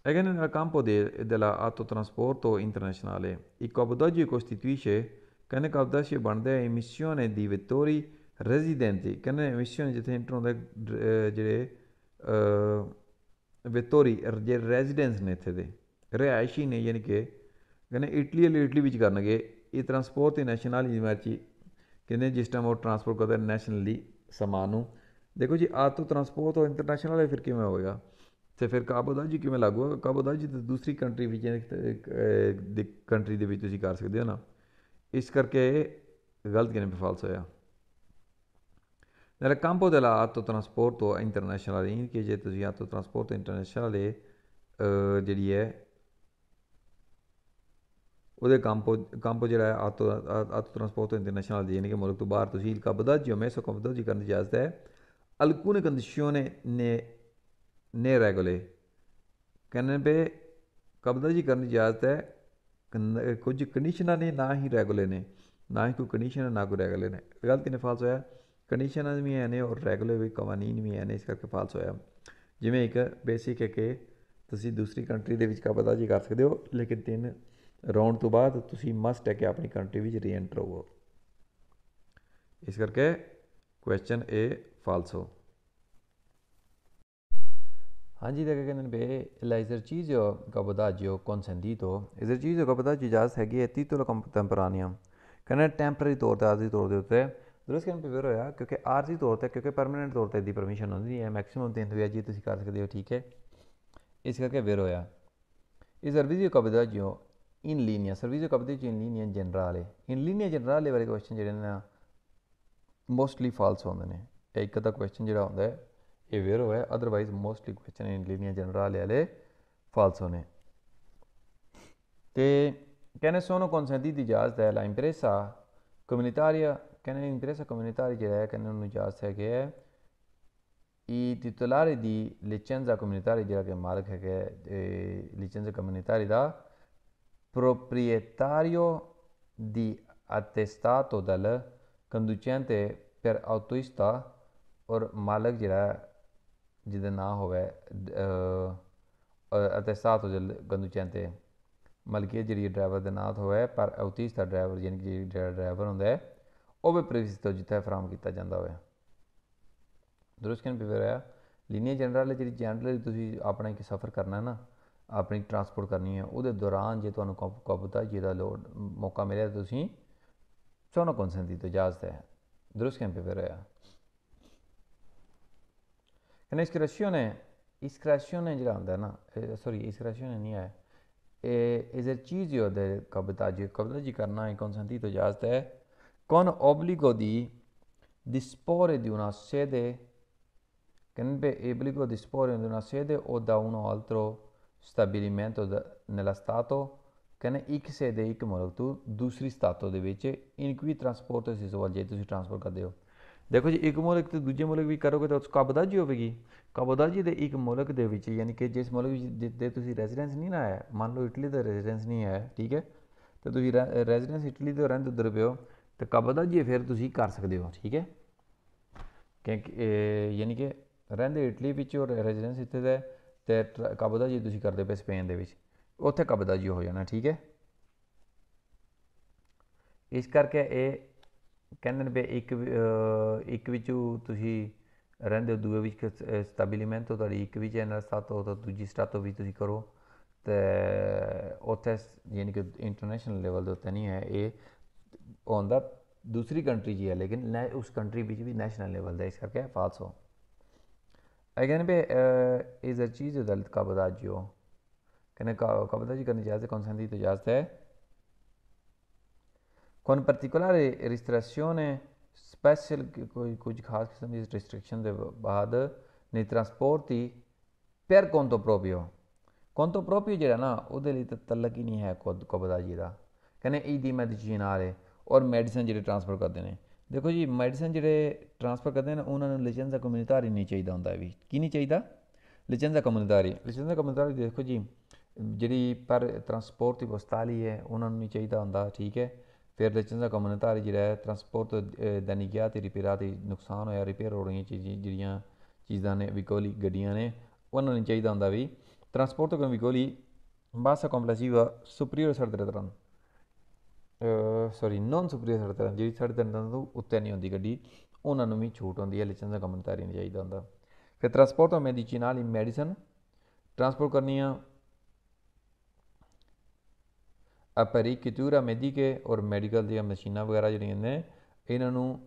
[SPEAKER 1] E che nel campo dell'auto trasporto internazionale il cabotaggio costituisce che nel cabotaggio ਬਣਦਾ ਹੈ emissione di vettori residenti ਕਹਿੰਦੇ emissione ਜਿੱਥੇ ਇੰਟਰ ਹੁੰਦਾ ਜਿਹੜੇ vettori ਜਿਹੜੇ ਰੈਜ਼ੀਡੈਂਸ ਨੇ ਇੱਥੇ ਦੇ ਰਿਹਾਇਸ਼ੀ ਨੇ, ਯਾਨੀ ਕਿ ਕਹਿੰਦੇ ਇਟਲੀ ਵਾਲੇ ਇਟਲੀ ਵਿੱਚ ਕਰਨਗੇ ਇਹ ਟਰਾਂਸਪੋਰਟ ਨੈਸ਼ਨਲ ਇਮਰਜੀ ਕਹਿੰਦੇ ਜਿਸ ਟਾਈਮ ਉਹ ਟਰਾਂਸਪੋਰਟ ਕਰਦਾ ਨੈਸ਼ਨਲੀ ਸਮਾਨ ਨੂੰ। ਦੇਖੋ ਜੀ ਆਟੋ ਟਰਾਂਸਪੋਰਟ ਉਹ ਇੰਟਰਨੈਸ਼ਨਲ ਹੈ, ਫਿਰ ਕਿਵੇਂ ਹੋਵੇਗਾ ਅਤੇ ਫਿਰ ਕਾਬੋਦਾਜੀ ਕਿਵੇਂ ਲਾਗੂ ਹੋਵੇਗਾ? ਕਾਬੋਦਾਜੀ ਤਾਂ ਦੂਸਰੀ ਕੰਟਰੀ ਵਿੱਚ ਦੀ ਕੰਟਰੀ ਦੇ ਵਿੱਚ ਤੁਸੀਂ ਕਰ ਸਕਦੇ ਹੋ ਨਾ, ਇਸ ਕਰਕੇ ਇਹ ਗਲਤ ਕਿਵੇਂ ਫਾਲਸ ਹੋਇਆ। Nel campo dell'autotrasporto internazionale, che ਜੇ ਤੁਸੀਂ autotrasporto internazionale ਜਿਹੜੀ ਹੈ ਉਹਦੇ campo ਜਿਹੜਾ ਹੈ autotrasporto internazionale ਯਾਨੀ ਕਿ ਮੁਲਕ ਤੋਂ ਬਾਹਰ ਤੁਸੀਂ il cabotaggio messo cabotaggio ਕਰਨ ਦੀ ਇਜਾਜ਼ਤ ਹੈ alcune condizioni ਨੇ regole ਕਹਿੰਦੇ ਪਏ ਕਬਜ਼ਾਜੀ ਕਰਨ ਦੀ ਇਜਾਜ਼ਤ ਹੈ ਕੁਝ ਕੰਡੀਸ਼ਨਾਂ ਨੇ ਨਾ ਹੀ ਰੈਗੂਲਰ ਨੇ, ਨਾ ਹੀ ਕੋਈ ਕੰਡੀਸ਼ਨ ਹੈ ਨਾ ਕੋਈ ਰੈਗੂਲਰ ਨੇ। ਗਲਤ ਕਿਵੇਂ ਫਾਲਸ ਹੋਇਆ? ਕੰਡੀਸ਼ਨਾਂ ਵੀ ਹੈ ਨੇ ਔਰ ਰੈਗੂਲਰ ਵੀ ਕਵਾਨੀਨ ਵੀ ਹੈ ਨੇ, ਇਸ ਕਰਕੇ ਫਾਲਸ ਹੋਇਆ। ਜਿਵੇਂ ਇੱਕ ਬੇਸਿਕ ਹੈ ਕਿ ਤੁਸੀਂ ਦੂਸਰੀ ਕੰਟਰੀ ਦੇ ਵਿੱਚ ਕਬਜ਼ਾਜੀ ਕਰ ਸਕਦੇ ਹੋ, ਲੇਕਿਨ 3 ਰਾਊਂਡ ਤੋਂ ਬਾਅਦ ਤੁਸੀਂ ਮਸਟ ਹੈ ਕਿ ਆਪਣੀ ਕੰਟਰੀ ਵਿੱਚ ਰੀਐਂਟਰ ਹੋਵੋ, ਇਸ ਕਰਕੇ ਕੁਐਸਚਨ ਇਹ ਫਾਲਸ ਹੋ। ਹਾਂਜੀ ਦੇਖੋ ਕਹਿੰਦੇ ਨੇ ਬੇ l'esercizio cabotaggio consentito, esercizio cabotaggio ਇਜਾਜ਼ਤ ਹੈਗੀ ਹੈ titolo contemporaneo ਕਹਿੰਦੇ ਟੈਂਪਰੇਰੀ ਤੌਰ 'ਤੇ ਆਰਜ਼ੀ ਤੌਰ ਦੇ ਉੱਤੇ ਦਰੁਸਤ ਕਹਿੰਦੇ ਪੇਪਰ ਹੋਇਆ ਕਿਉਂਕਿ ਆਰਜ਼ੀ ਤੌਰ 'ਤੇ ਕਿਉਂਕਿ ਪਰਮਾਨੈਂਟ ਤੌਰ 'ਤੇ ਇਹਦੀ ਪਰਮਿਸ਼ਨ ਹੁੰਦੀ ਹੈ ਮੈਕਸੀਮਮ 3 ਵਿਆਹ ਜੀ ਤੁਸੀਂ ਕਰ ਸਕਦੇ ਹੋ, ਠੀਕ ਹੈ, ਇਸ ਕਰਕੇ ਵੇਰ ਹੋਇਆ। ਇਹ servizio cabotaggio in linea, servizio cabotaggio in linea generale, in linea generale ਵਾਲੇ ਕੁਐਸਚਨ ਜਿਹੜੇ ਨੇ ਨਾ ਮੋਸਟਲੀ ਫਾਲਸ ਹੁੰਦੇ ਨੇ। ਇੱਕ ਅੱਧਾ ਕੁਐਸਚਨ ਜਿਹੜਾ ਹੁੰਦਾ ਹੈ ਇਹ ਵੇਰ ਹੋਇਆ, ਅਦਰਵਾਈਜ਼ ਮੋਸਟਲੀ ਕੁਐਸਚਨ ਇਨ ਲੀਨੀਆ ਜਨਰਲ ਵਾਲੇ ਫਾਲਸ ਹੋਣੇ। ਅਤੇ ਕਹਿੰਦੇ ਸੋਨੋ ਕੌਨਸੈਂਟੀ ਦੀ ਇਜਾਜ਼ਤ ਹੈ ਲਾ ਇੰਪਰੈਸਾ ਕਮਿਊਨਿਟਾਰੀਆ ਕਹਿੰਦੇ ਇੰਪਰੈਸਾ ਕਮਿਊਨਿਟਾਰੀ ਜਿਹੜਾ ਹੈ ਕਹਿੰਦੇ ਉਹਨੂੰ ਇਜਾਜ਼ਤ ਹੈਗੀ ਹੈ i titolari di licenza comunitaria ਜਿਹੜਾ ਕਿ ਮਾਲਕ ਹੈਗਾ licenza comunitaria ਦਾ proprietario di attestato del conducente per autoista ਔਰ ਮਾਲਕ ਜਿਹੜਾ ਜਿਹਦਾ ਨਾਂ ਹੋਵੇ attestato del conducente ਮਲਕੀਅਤ ਜਿਹੜੀ ਡਰਾਈਵਰ ਦੇ ਨਾਂ ਹੋਵੇ ਪਰ autista ਡਰਾਈਵਰ ਯਾਨੀ ਕਿ ਜਿਹੜਾ ਡਰਾਈਵਰ ਹੁੰਦਾ ਹੈ ਉਹ ਵੀ ਪ੍ਰਵਿਸਤੋ ਜਿੱਥੇ ਫਰਾਹਮ ਕੀਤਾ ਜਾਂਦਾ ਹੋਵੇ। ਦਰੁਸਤ ਕਹਿੰਦੇ ਪੇਪਰ ਹੈ ਲੀਨੀਆ ਜਨਰਲ ਜਿਹੜੀ ਜਨਰਲੀ ਤੁਸੀਂ ਆਪਣਾ ਇੱਕ ਸਫ਼ਰ ਕਰਨਾ ਨਾ, ਆਪਣੀ ਟਰਾਂਸਪੋਰਟ ਕਰਨੀ ਹੈ, ਉਹਦੇ ਦੌਰਾਨ ਜੇ ਤੁਹਾਨੂੰ ਕਾਬੋਤਾਜੀ ਦਾ ਲੋੜ ਮੌਕਾ ਮਿਲਿਆ ਤੁਸੀਂ ਸੋਨੋ ਕੌਨਸੈਂਟੀ ਤੋਂ ਇਜਾਜ਼ਤ ਹੈ। ਦਰੁਸਤ ਕਹਿੰਦੇ ਪੇਪਰ ਹੈ ਕਹਿੰਦੇ iscrizione ਜਿਹੜਾ ਹੁੰਦਾ ਨਾ iscrizione ਨਹੀਂ ਹੈ esercizio del cabotaggio ਕਰਨਾ è consentito ਇਜਾਜ਼ਤ ਹੈ con obbligo di disporre di una sede ਕਹਿੰਦੇ obbligo di disporre di una sede o da un altro stabilimento nella stato ਕਹਿੰਦੇ ਇੱਕ sede ਇੱਕ ਮੁਲਕ ਤੋਂ ਦੂਸਰੀ ਸਟਾਟੋ ਦੇ ਵਿੱਚ in cui trasporto si svolge ਤੁਸੀਂ ਟਰਾਂਸਪੋਰਟ ਕਰਦੇ ਹੋ। ਦੇਖੋ ਜੀ ਇੱਕ ਮੁਲਕ ਤੋਂ ਦੂਜੇ ਮੁਲਕ ਵੀ ਕਰੋਗੇ ਤਾਂ ਉਸ ਕਾਬੋਦਾਜੀ ਹੋਵੇਗੀ। ਕਾਬੋਦਾਜੀ ਦੇ ਇੱਕ ਮੁਲਕ ਦੇ ਵਿੱਚ ਯਾਨੀ ਕਿ ਜਿਸ ਮੁਲਕ ਵਿੱਚ ਦੇ ਤੁਸੀਂ ਰੈਜ਼ੀਡੈਂਸ ਨਹੀਂ ਨਾ ਹੈ, ਮੰਨ ਲਓ ਇਟਲੀ ਦਾ ਰੈਜ਼ੀਡੈਂਸ ਨਹੀਂ ਹੈ, ਠੀਕ ਹੈ, ਅਤੇ ਤੁਸੀਂ ਰੈਜ਼ੀਡੈਂਸ ਇਟਲੀ ਤੋਂ ਰਹਿੰਦੇ ਉੱਧਰ ਪਏ ਹੋ ਅਤੇ ਕਾਬੋਦਾਜੀ ਫਿਰ ਤੁਸੀਂ ਕਰ ਸਕਦੇ ਹੋ, ਠੀਕ ਹੈ, ਕਿਉਂਕਿ ਯਾਨੀ ਕਿ ਰਹਿੰਦੇ ਇਟਲੀ ਵਿੱਚ ਔਰ ਰੈਜ਼ੀਡੈਂਸ ਇੱਥੇ ਦਾ ਅਤੇ ਕਾਬੋਦਾਜੀ ਤੁਸੀਂ ਕਰਦੇ ਪਏ ਸਪੇਨ ਦੇ ਵਿੱਚ, ਉੱਥੇ ਕਾਬੋਦਾਜੀ ਹੋ ਜਾਣਾ, ਠੀਕ ਹੈ। ਇਸ ਕਰਕੇ ਇਹ ਕਹਿੰਦੇ ਨੇ ਵੀ ਇੱਕ ਵਿੱਚੋਂ ਤੁਸੀਂ ਰਹਿੰਦੇ ਹੋ ਦੂਏ ਵਿੱਚ ਸਟੈਬਿਲੀਮੈਂਟੋ ਤੁਹਾਡੀ ਇੱਕ ਵਿੱਚ ਹੈ ਸਟਾਟੋ ਤਾਂ ਦੂਜੀ ਸਟਾਟੋ ਵੀ ਤੁਸੀਂ ਕਰੋ ਅਤੇ ਉੱਥੇ ਯਾਨੀ ਕਿ ਇੰਟਰਨੈਸ਼ਨਲ ਲੈਵਲ ਦੇ ਉੱਤੇ ਨਹੀਂ ਹੈ, ਇਹ ਹੁੰਦਾ ਦੂਸਰੀ ਕੰਟਰੀ 'ਚ ਹੀ ਹੈ ਲੇਕਿਨ ਉਸ ਕੰਟਰੀ ਵਿੱਚ ਵੀ ਨੈਸ਼ਨਲ ਲੈਵਲ ਦਾ, ਇਸ ਕਰਕੇ ਫਾਲਸ ਹੋ। ਕਹਿੰਦੇ ਵੀ esercizio del cabotaggio ਕਹਿੰਦੇ ਕਾਬੋਦਾਜੀ ਕਰਨ ਦੀ ਇਜਾਜ਼ਤ ਕੌਨਸੈਂਟੀ ਤੋਂ ਇਜਾਜ਼ਤ ਹੈ con particolare restrizione special ਕੁਝ ਖਾਸ ਕਿਸਮ ਦੀ ਰਿਸਟ੍ਰਿਕਸ਼ਨ ਦੇ ਬਾਅਦ nei trasporti per conto proprio ਜਿਹੜਾ ਨਾ ਉਹਦੇ ਲਈ ਤਾਂ ਤਲਕ ਹੀ ਨਹੀਂ ਹੈ ਕਾਬੋਦਾਜੀ ਦਾ। ਕਹਿੰਦੇ ਇਹਦੀ ਮੈਡੀਸਿਨਾਲੇ ਔਰ ਮੈਡੀਸਨ ਜਿਹੜੇ ਟਰਾਂਸਫਰ ਕਰਦੇ ਨੇ, ਦੇਖੋ ਜੀ ਮੈਡੀਸਨ ਜਿਹੜੇ ਟਰਾਂਸਫਰ ਕਰਦੇ ਨੇ ਉਹਨਾਂ ਨੂੰ ਲਿਜੈਂਜ਼ਾ ਕਮਿਊਨਿਟਾਰੀ ਨਹੀਂ ਚਾਹੀਦਾ ਹੁੰਦਾ, ਵੀ ਕੀ ਨਹੀਂ ਚਾਹੀਦਾ? ਲਿਜੈਂਜ਼ਾ ਕਮਿਊਨਿਟਾਰੀ ਦੇਖੋ ਜੀ ਜਿਹੜੀ ਪਰ ਟਰਾਂਸਪੋਰਟ ਦੀ ਪੋਸਟਾਲੀ ਹੈ ਉਹਨਾਂ ਨੂੰ ਨਹੀਂ ਚਾਹੀਦਾ ਹੁੰਦਾ, ਠੀਕ ਹੈ। फिर लाइसेंस दा कम्युनिटारी जिहड़ा है ट्रांसपोर्ट दैनी गया ते रिपेयर ते नुकसान होया रिपेयर हो रही जिहड़ियां चीज़ां ने विकोली गड्डियां ने उन्होंने नहीं चाहिए होंदा भी transport con विकोली bassa complessiva superiore साढ़े तरह सॉरी नॉन सुपीरियर साढ़े तरह जी साढ़े तरह तो उत्ते नहीं होंदी गड्डी उन्होंने भी छूट होंदी है लाइसेंस दा कम्युनिटारी नहीं चाहिए होंदा फिर ट्रांसपोर्ट मेडिसिनल मेडिसन ट्रांसपोर्ट करनी apparecchiatura mediche और मैडिकल ਦੀਆਂ ਮਸ਼ੀਨਾਂ ਵਗੈਰਾ ਜਿਹੜੀਆਂ ਨੇ ਇਹਨਾਂ ਨੂੰ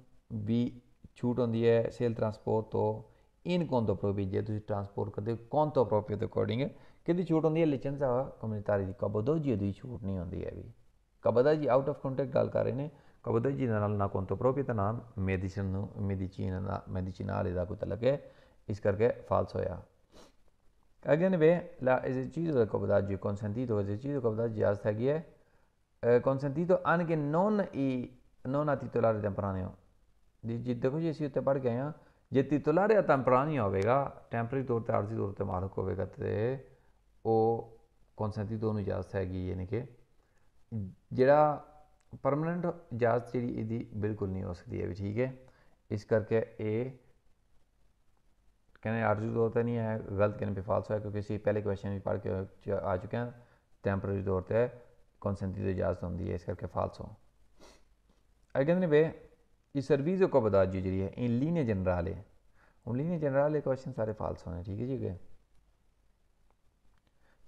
[SPEAKER 1] ਵੀ ਛੂਟ ਹੁੰਦੀ ਹੈ ਸੇਲ ਟਰਾਂਸਪੋਰਟ ਤੋਂ ਇਨ ਕੋਂਤੋ ਪ੍ਰੋਪੀ ਜੇ ਤੁਸੀਂ ਟਰਾਂਸਪੋਰਟ ਕਰਦੇ ਕੋਂਤੋ ਪ੍ਰੋਪੀ ਦੇ ਅਕੋਰਡਿੰਗ ਕਿਹਦੀ ਛੂਟ ਹੁੰਦੀ ਹੈ ਲਾਇਸੈਂਸ ਕਮਿਊਨਿਟਰੀ ਦੀ ਕਬੋਦੋਜੀ ਦੀ ਛੂਟ ਨਹੀਂ ਹੁੰਦੀ ਹੈ ਵੀ ਕਬਦਾ ਜੀ ਆਊਟ ਆਫ ਕੰਟੈਕਟ ਗੱਲ ਕਰ ਰਹੇ ਨੇ ਕਬੋਦੋਜੀ ਦੇ ਨਾਲ ਨਾ ਕੋਂਤੋ ਪ੍ਰੋਪੀ ਤੇ ਨਾ ਮੈਡੀਸਨ ਨੂੰ ਮੈਡੀਚੀਨਾਲੇ ਦਾ ਕੋਈ ਤਲਕ ਹੈ ਇਸ ਕਰਕੇ ਫਾਲਸ ਹੋਇਆ ਅੱਗੇ ਨੇ ਵੇ ਲਾ esercizio del cabotaggio consentito esercizio del cabotaggio già sta chi è consentito anche non a titolare temporaneo ਦੇਖੋ ਜੀ ਅਸੀਂ ਉੱਤੇ ਪੜ੍ਹ ਕੇ ਆਏ ਹਾਂ ਜੇ titolare a temporaneo ਹੋਵੇਗਾ ਟੈਂਪਰੇਰੀ ਤੌਰ ਤੇ ਆਰਜ਼ੀ ਤੌਰ ਤੇ ਮਾਲਕ ਹੋਵੇਗਾ ਤੇ ਉਹ consentito ਉਹਨੂੰ ਇਜਾਜ਼ਤ ਹੈਗੀ ਯਾਨੀ ਕਿ ਜਿਹੜਾ ਪਰਮਾਨੈਂਟ ਇਜਾਜ਼ਤ ਜਿਹੜੀ ਇਹਦੀ ਬਿਲਕੁਲ ਨਹੀਂ ਹੋ ਸਕਦੀ ਹੈ ਵੀ ਠੀਕ ਹੈ ਇਸ ਕਰਕੇ ਇਹ कहने आर्जी तौर पर नहीं है गलत कहने पे फाल्स है क्योंकि इसी पहले क्वेश्चन भी पढ़ के आ चुके हैं टैंपरेरी तौर पर कॉन्सेंट्री तो इजाजत होती है इस करके फाल्स हो अगर कहते वे इस सर्विस को बता जी जी है इन लीनियर जनरल है हूँ लीनियर जनरल क्वेश्चन सारे फाल्स होने ठीक है जी के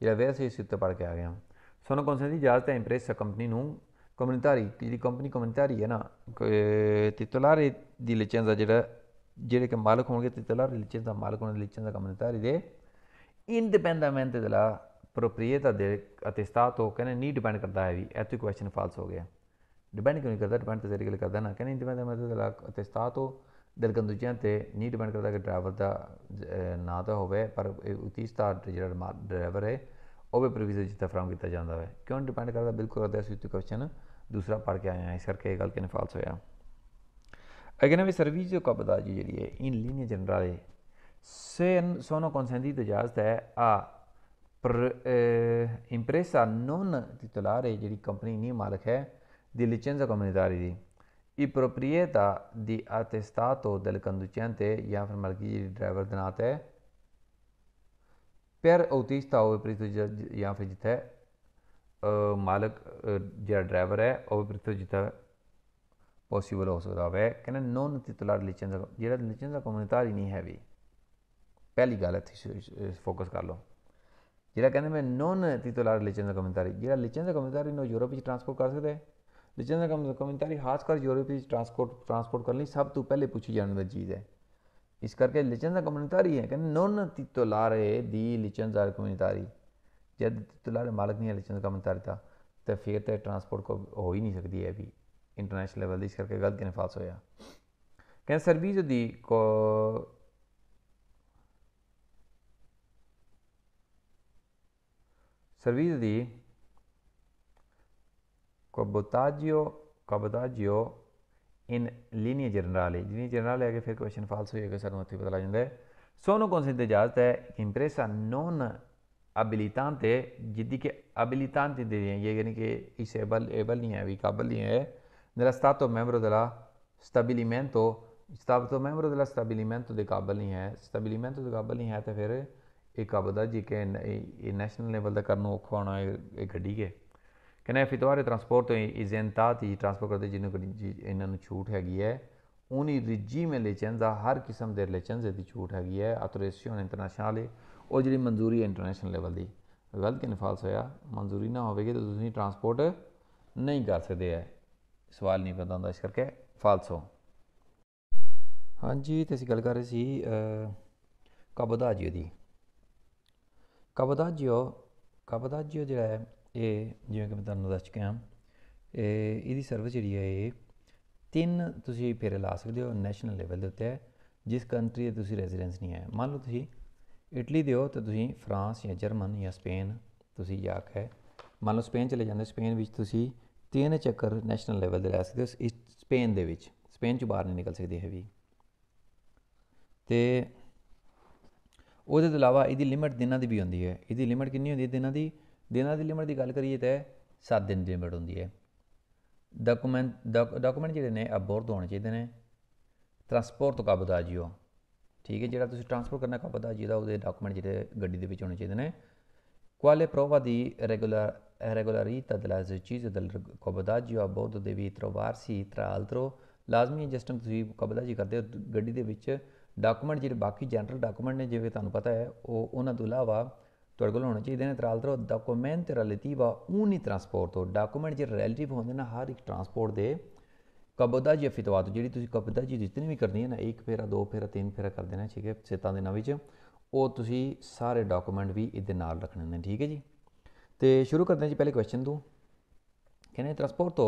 [SPEAKER 1] ਜਿਹੜਾ ਵੈਸੇ ਇਸ ਉੱਤੇ ਪੜ੍ਹ ਕੇ ਆ ਗਿਆ ਸਾਨੂੰ ਕੌਨਸੈਂਟ ਦੀ ਇਜਾਜ਼ਤ ਹੈ ਇੰਪ੍ਰੈਸ ਕੰਪਨੀ ਨੂੰ ਕਮਿਊਨਿਟਰੀ ਜਿਹੜੀ ਕੰਪਨੀ ਕਮਿਊਨਿਟਰੀ ਹੈ ਨਾ titolare ਦੀ ਲਾਇਸੈਂਸ ਦਾ ਜਿਹੜੇ ਕਿ ਮਾਲਕ ਹੋਣਗੇ titolare licenza ਮਾਲਕ ਹੋਣਗੇ licenza comunitaria ਦੇ ਇੰਡੀਪੈਂਡੈਂਟamente della proprietà del attestato ਕਹਿੰਦੇ ਨਹੀਂ ਡਿਪੈਂਡ ਕਰਦਾ ਹੈ ਵੀ ਇੱਥੇ ਕੁਐਸਚਨ ਫਾਲਸ ਹੋ ਗਿਆ ਡਿਪੈਂਡ ਕਿਉਂ ਨਹੀਂ ਕਰਦਾ ਡਿਪੈਂਡ ਤਾਂ ਤੇਰੀ ਗੱਲ ਕਰਦਾ ਨਾ ਕਹਿੰਦੇ ਇੰਡੀਪੈਂਡੈਂਟamente della attestato del conducente ਨਹੀਂ ਡਿਪੈਂਡ ਕਰਦਾ ਕਿ ਡਰਾਈਵਰ ਦਾ ਨਾਂ ਤਾਂ ਹੋਵੇ ਪਰ ਉਤੀਸਤਾ ਜਿਹੜਾ ਡਰਾਈਵਰ ਹੈ ਉਹ ਵੀ ਪ੍ਰੋਵੀਜ਼ਨ ਜਿੱਥੇ ਫਰਾਮ ਕੀਤਾ ਜਾਂਦਾ ਹੈ ਕਿਉਂ ਡਿਪੈਂਡ ਕਰਦਾ ਬਿਲਕੁਲ ਕਰਦਾ ਅਸੀਂ ਉੱਤੇ ਕੁਐਸਚਨ ਦੂਸਰਾ ਪੜ੍ਹ ਕੇ ਆਏ ਹਾਂ ਇਸ ਕਰਕੇ ਇਹ ਗੱਲ ਕਿਵੇਂ ਫਾਲਸ ਹੋਇਆ Again, servizio cabotaggio in linea generale se sono consentite già a impresa non titolare di compagnia नहीं मालिक है di licenza comunitaria di i proprietà di attestato del conducente या फिर मालिकी ड्राइवर ਦੇ ਨਾਂ ਤੇ per autista ਹੋਵੇ ਪ੍ਰੀਤੋ ਜਾਂ ਫਿਰ ਜਿੱਥੇ ਮਾਲਕ ਜਿਹੜਾ ਡਰਾਈਵਰ ਹੈ ਉਹ ਪ੍ਰੀਤੋ ਜਿੱਥੇ पॉसिबल हो सकता है कहना नॉन titolare licenza ਜਿਹੜਾ licenza comunitaria नहीं है भी पहली गल इत्थे फोकस कर लो ਜਿਹੜਾ ਕਹਿੰਦੇ मैं नॉन titolare licenza comunitaria ਜਿਹੜਾ licenza comunitaria ਨੂੰ यूरोप ਵਿੱਚ ट्रांसपोर्ट कर सकते licenza comunitaria खास कर यूरोप ਵਿੱਚ ट्रांसपोर्ट करने सब तो पहले पूछी जाने वाली चीज़ है इस करके licenza comunitaria है कहने non titolare di licenza comunitaria जब titolare मालिक नहीं है licenza comunitaria का तो फिर तो ट्रांसपोर्ट को हो ही नहीं सकती है भी इंटरनेशनल लेवल इस करके गलत किने फाल्स होया कहते service the service the cabotaggio in linea generale है कि फिर क्वेश्चन फाल्स होएगा सानू उत्थे पता लग जांदा है सोनो consente इजाजत है impresa non abilitante जिद्दी के abilitante दे ये यानी कि इस एबल नहीं है अभी काबल नहीं है nella stato membro della stabilimento दे काबल नहीं है stabilimento दे काबल नहीं है तो फिर एक काबदा जी के नेशनल लेवल का करना औखा होना एक गड्डी के कहना effettuare trasporto esentati ट्रांसपोर्ट करते जिन्होंने इन्होंने छूट हैगी है उन्हीं regime licenza हर किस्म के लाइसेंस की छूट हैगी है autorizzazione internazionale और जी मंजूरी है इंटरनेशनल लेवल की गलत किन फाल्स होया मंजूरी ना होगी तो तुम ट्रांसपोर्ट नहीं कर सकते है सवाल नहीं पता होंगे इस करके फाल्स हो हाँ जी तो असीं गल कर रहे सी cabotaggio दी cabotaggio जिहड़ा है ये जिवें कि मैं तुहानूं दस चुकिया ਇਹਦੀ ਸਰਵਿਸ ਜਿਹੜੀ ਹੈ ਇਹ 3 ਤੁਸੀਂ ਫੇਰੇ ਲਾ ਸਕਦੇ ਹੋ ਨੈਸ਼ਨਲ ਲੈਵਲ ਦੇ ਉੱਤੇ ਜਿਸ ਕੰਟਰੀ ਦੇ ਤੁਸੀਂ ਰੈਜ਼ੀਡੈਂਸ ਨਹੀਂ ਹੈ ਮੰਨ ਲਓ ਤੁਸੀਂ ਇਟਲੀ ਦੇ ਹੋ ਤਾਂ ਤੁਸੀਂ ਫਰਾਂਸ ਜਾਂ ਜਰਮਨ ਜਾਂ ਸਪੇਨ ਤੁਸੀਂ ਜਾ ਕੇ ਮੰਨ ਲਓ ਸਪੇਨ ਚਲੇ ਜਾਂਦੇ ਸਪੇਨ ਵਿੱਚ ਤੁਸੀਂ 3 ਚੱਕਰ ਨੈਸ਼ਨਲ ਲੈਵਲ ਦੇ ਲੈ ਸਕਦੇ ਹੋ ਇਸ ਸਪੇਨ ਦੇ ਵਿੱਚ ਸਪੇਨ 'ਚੋਂ ਬਾਹਰ ਨਹੀਂ ਨਿਕਲ ਸਕਦੇ ਹੈ ਵੀ ਅਤੇ ਉਹਦੇ ਤੋਂ ਇਲਾਵਾ ਇਹਦੀ ਲਿਮਿਟ ਦਿਨਾਂ ਦੀ ਵੀ ਹੁੰਦੀ ਹੈ ਇਹਦੀ ਲਿਮਿਟ ਕਿੰਨੀ ਹੁੰਦੀ ਹੈ ਦਿਨਾਂ ਦੀ ਲਿਮਿਟ ਦੀ ਗੱਲ ਕਰੀਏ ਤਾਂ 7 ਦਿਨ ਦੀ ਲਿਮਿਟ ਹੁੰਦੀ ਹੈ ਡਾਕੂਮੈਂਟ ਜਿਹੜੇ ਨੇ ਅਬੋਰਡ ਹੋਣੇ ਚਾਹੀਦੇ ਨੇ ਟਰਾਂਸਪੋਰਟ ਤੋਂ ਕਾਬੋਦਾਜੀਓ, ਠੀਕ ਹੈ। ਜਿਹੜਾ ਤੁਸੀਂ ਟਰਾਂਸਪੋਰਟ ਕਰਨਾ ਕਾਬੋਦਾਜੀਓ ਦਾ, ਉਹਦੇ ਡਾਕੂਮੈਂਟ ਜਿਹੜੇ ਗੱਡੀ ਦੇ ਵਿੱਚ ਹੋਣੇ ਚਾਹੀਦੇ ਨੇ। Quale prova di regolarità dell'esercizio del cabotaggio a bordo devi trovarsi tra l'altro ਲਾਜ਼ਮੀ ਹੈ ਜਿਸ ਟਾਈਮ ਤੁਸੀਂ ਕਾਬੋਦਾਜੀ ਕਰਦੇ ਹੋ ਗੱਡੀ ਦੇ ਵਿੱਚ ਡਾਕੂਮੈਂਟ ਜਿਹੜੇ ਬਾਕੀ ਜਨਰਲ ਡਾਕੂਮੈਂਟ ਨੇ ਜਿਵੇਂ ਤੁਹਾਨੂੰ ਪਤਾ ਹੈ ਉਹ ਉਹਨਾਂ ਤੋਂ ਇਲਾਵਾ ਤੁਹਾਡੇ ਕੋਲ ਹੋਣੇ ਚਾਹੀਦੇ ਨੇ। tra l'altro documenti relativi a ogni trasporto, document ਜਿਹੜੇ ਰਿਲੇਟਿਵ ਹੁੰਦੇ ਨੇ ਹਰ ਇੱਕ ਟਰਾਂਸਪੋਰਟ ਦੇ ਕਾਬੋਦਾਜੀ ਅਫਿਤਵਾਤ ਜਿਹੜੀ ਤੁਸੀਂ ਕਾਬੋਦਾਜੀ ਜਿਤਨੀ ਵੀ ਕਰਨੀ ਹੈ ਨਾ, 1 ਫੇਰਾ 2 ਫੇਰਾ 3 ਫੇਰਾ ਕਰ ਦੇਣਾ, ਠੀਕ ਹੈ, 7 ਦਿਨਾਂ ਵਿੱਚ, ਉਹ ਤੁਸੀਂ ਸਾਰੇ ਡਾਕੂਮੈਂਟ ਵੀ ਇਹਦੇ ਨਾਲ ਰੱਖਣੇ ਨੇ, ਠੀਕ ਹੈ ਜੀ। ਤੇ ਸ਼ੁਰੂ ਕਰਦੇ ਹਾਂ ਜੀ ਪਹਿਲੇ ਕੁਐਸਚਨ ਤੋਂ। ਕਹਿੰਦੇ ਟਰਾਂਸਪੋਰਟੋ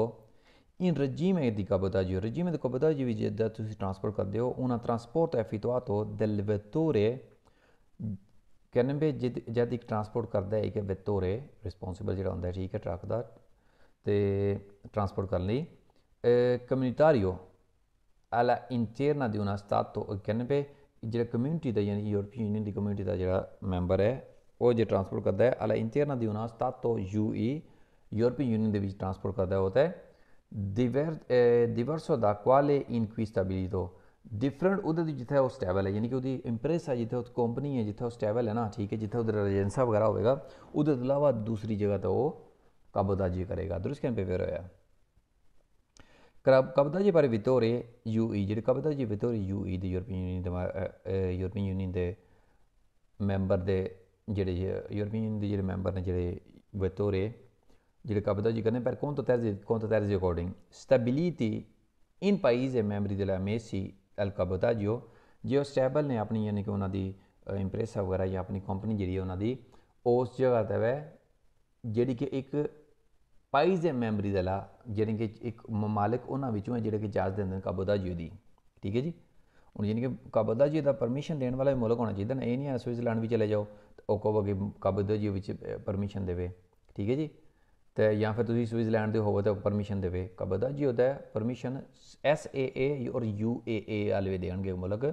[SPEAKER 1] in regime di cabotaggio, regime di cabotaggio ਵੀ ਜਿੱਦਾਂ ਤੁਸੀਂ ਟਰਾਂਸਪੋਰਟ ਕਰਦੇ ਹੋ una trasporto effettuato del vettore, ਕਹਿੰਦੇ ਵੀ ਜਦ ਇੱਕ ਟਰਾਂਸਪੋਰਟ ਕਰਦਾ ਹੈ ਇੱਕ ਵੈਟੋਰੇ ਰਿਸਪੌਂਸਿਬਲ ਜਿਹੜਾ ਹੁੰਦਾ ਠੀਕ ਹੈ ਟਰੱਕ ਦਾ ਤੇ ਟਰਾਂਸਪੋਰਟ ਕਰਨ ਲਈ comunitario alla interna di una stato, ਕਹਿੰਦੇ ਵੀ ਜਿਹੜਾ ਕਮਿਊਨਿਟੀ ਦਾ ਯਾਨੀ ਯੂਰਪੀਅਨ ਯੂਨੀਅਨ ਦੀ ਕਮਿਊਨਿਟੀ ਦਾ ਜਿਹੜਾ ਮੈਂਬਰ ਹੈ ਉਹ ਜੇ ਟਰਾਂਸਪੋਰਟ ਕਰਦਾ ਹੈ alla interna di una stato UE, European union ਦੇ ਵਿੱਚ ਟਰਾਂਸਪੋਰਟ ਕਰਦਾ ਉਹ ਤਾਂ diverso da quale inquistabilito, different उधर जिथे वो स्टेबल है यानी कि वो इंप्रेस है जिथे कंपनी है जिथे वो स्टेबल है ना, ठीक है, जिथे उधर एजेंसा वगैरह होगा उधर अलावा दूसरी जगह तो वो काबोदाजी करेगा। दुरुस्त कहने पे फिर होया काबोदाजी पर वितोरे यूई जो काबोदाजी वितोरे यूई द यूरोपीयन यूनियन के मैंबर दे जेडे यूरोपीयन यूनियन के जेडे मैंबर ने जेडे वितोरे जेडे काबोदाजी करने पर कौन तो terzi अकॉर्डिंग स्टेबिलिटी इन पाइज मैंबरी दे मेसी एल काबोदाजियो जो स्टेबल ने अपनी यानी कि उन्होंने इंप्रेसा वगैरह या अपनी कंपनी जी उन्होंने उस जगह तक है जी कि एक पाइज मैंबरी दला जी कि एक मालिक उन्होंने जोड़े कि इजाजत देंगे काबोदाजियो की, ठीक है जी। हूँ यानी कि काबोदाजियो का परमिशन देने वाला मुल्क होना चाहिए ना, ये नहीं है स्विट्जरलैंड भी चले जाओ तो कहो कि काबोदाजियो परमिशन देवे, ठीक है जी, तो या फिर तुम स्विट्जरलैंड के होवो तो परमिशन देवे। काबोदाजी होता है परमिशन SAA और UAA वाले देंगे मुल्क,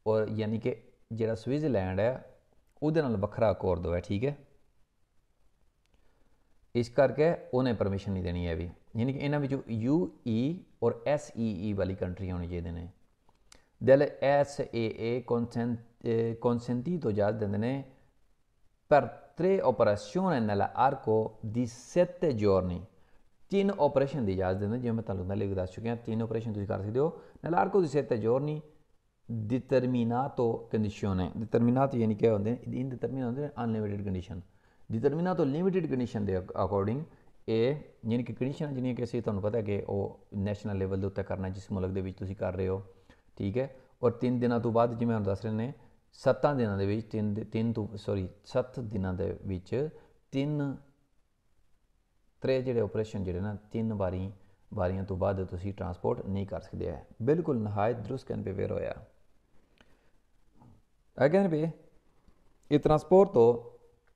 [SPEAKER 1] और यानी कि जो स्विट्जरलैंड है उहदे नाल वखरा अकॉर्ड है, ठीक है, इस करके उन्हें परमिशन नहीं देनी है भी, यानी कि इन्होंने UE और SEE वाली कंट्री होनी चाहिए ने। दिल SAA consentito तो इजाजत देंगे ने per 3 operazioni nell'arco di 7 giorni, 3 operation की इजाजत देंगे जिवें मैं तुहानूं पहले दस चुके हैं, 3 ऑपरेशन तुसीं कर सकते हो nell'arco di 7 giorni determinato condizione, determinato यानी क्या होंदे ने इनडिटरमिनेट होंदे ने unlimited condition, determinato limited condition के अकॉर्डिंग ये यानी कि कंडीशन जिन्हें कि असीं तुहानूं पता है कि वो नैशनल लेवल के उत्ते करना जिस मुल्क दे विच तुसीं कर रहे हो, ठीक है, और 3 दिनों तो बाद जिवें दस रहे ने 7 दिनों के 7 दिनों के 3 ਜਿਹੜੇ ऑपरेशन ਜਿਹੜੇ ना 3 ਵਾਰੀਆਂ तो बाद तुसीं ट्रांसपोर्ट नहीं कर सकते है। बिल्कुल नहायत दुरुस्त कहने पे वेर होया कहने पे ये ट्रांसपोर्ट तो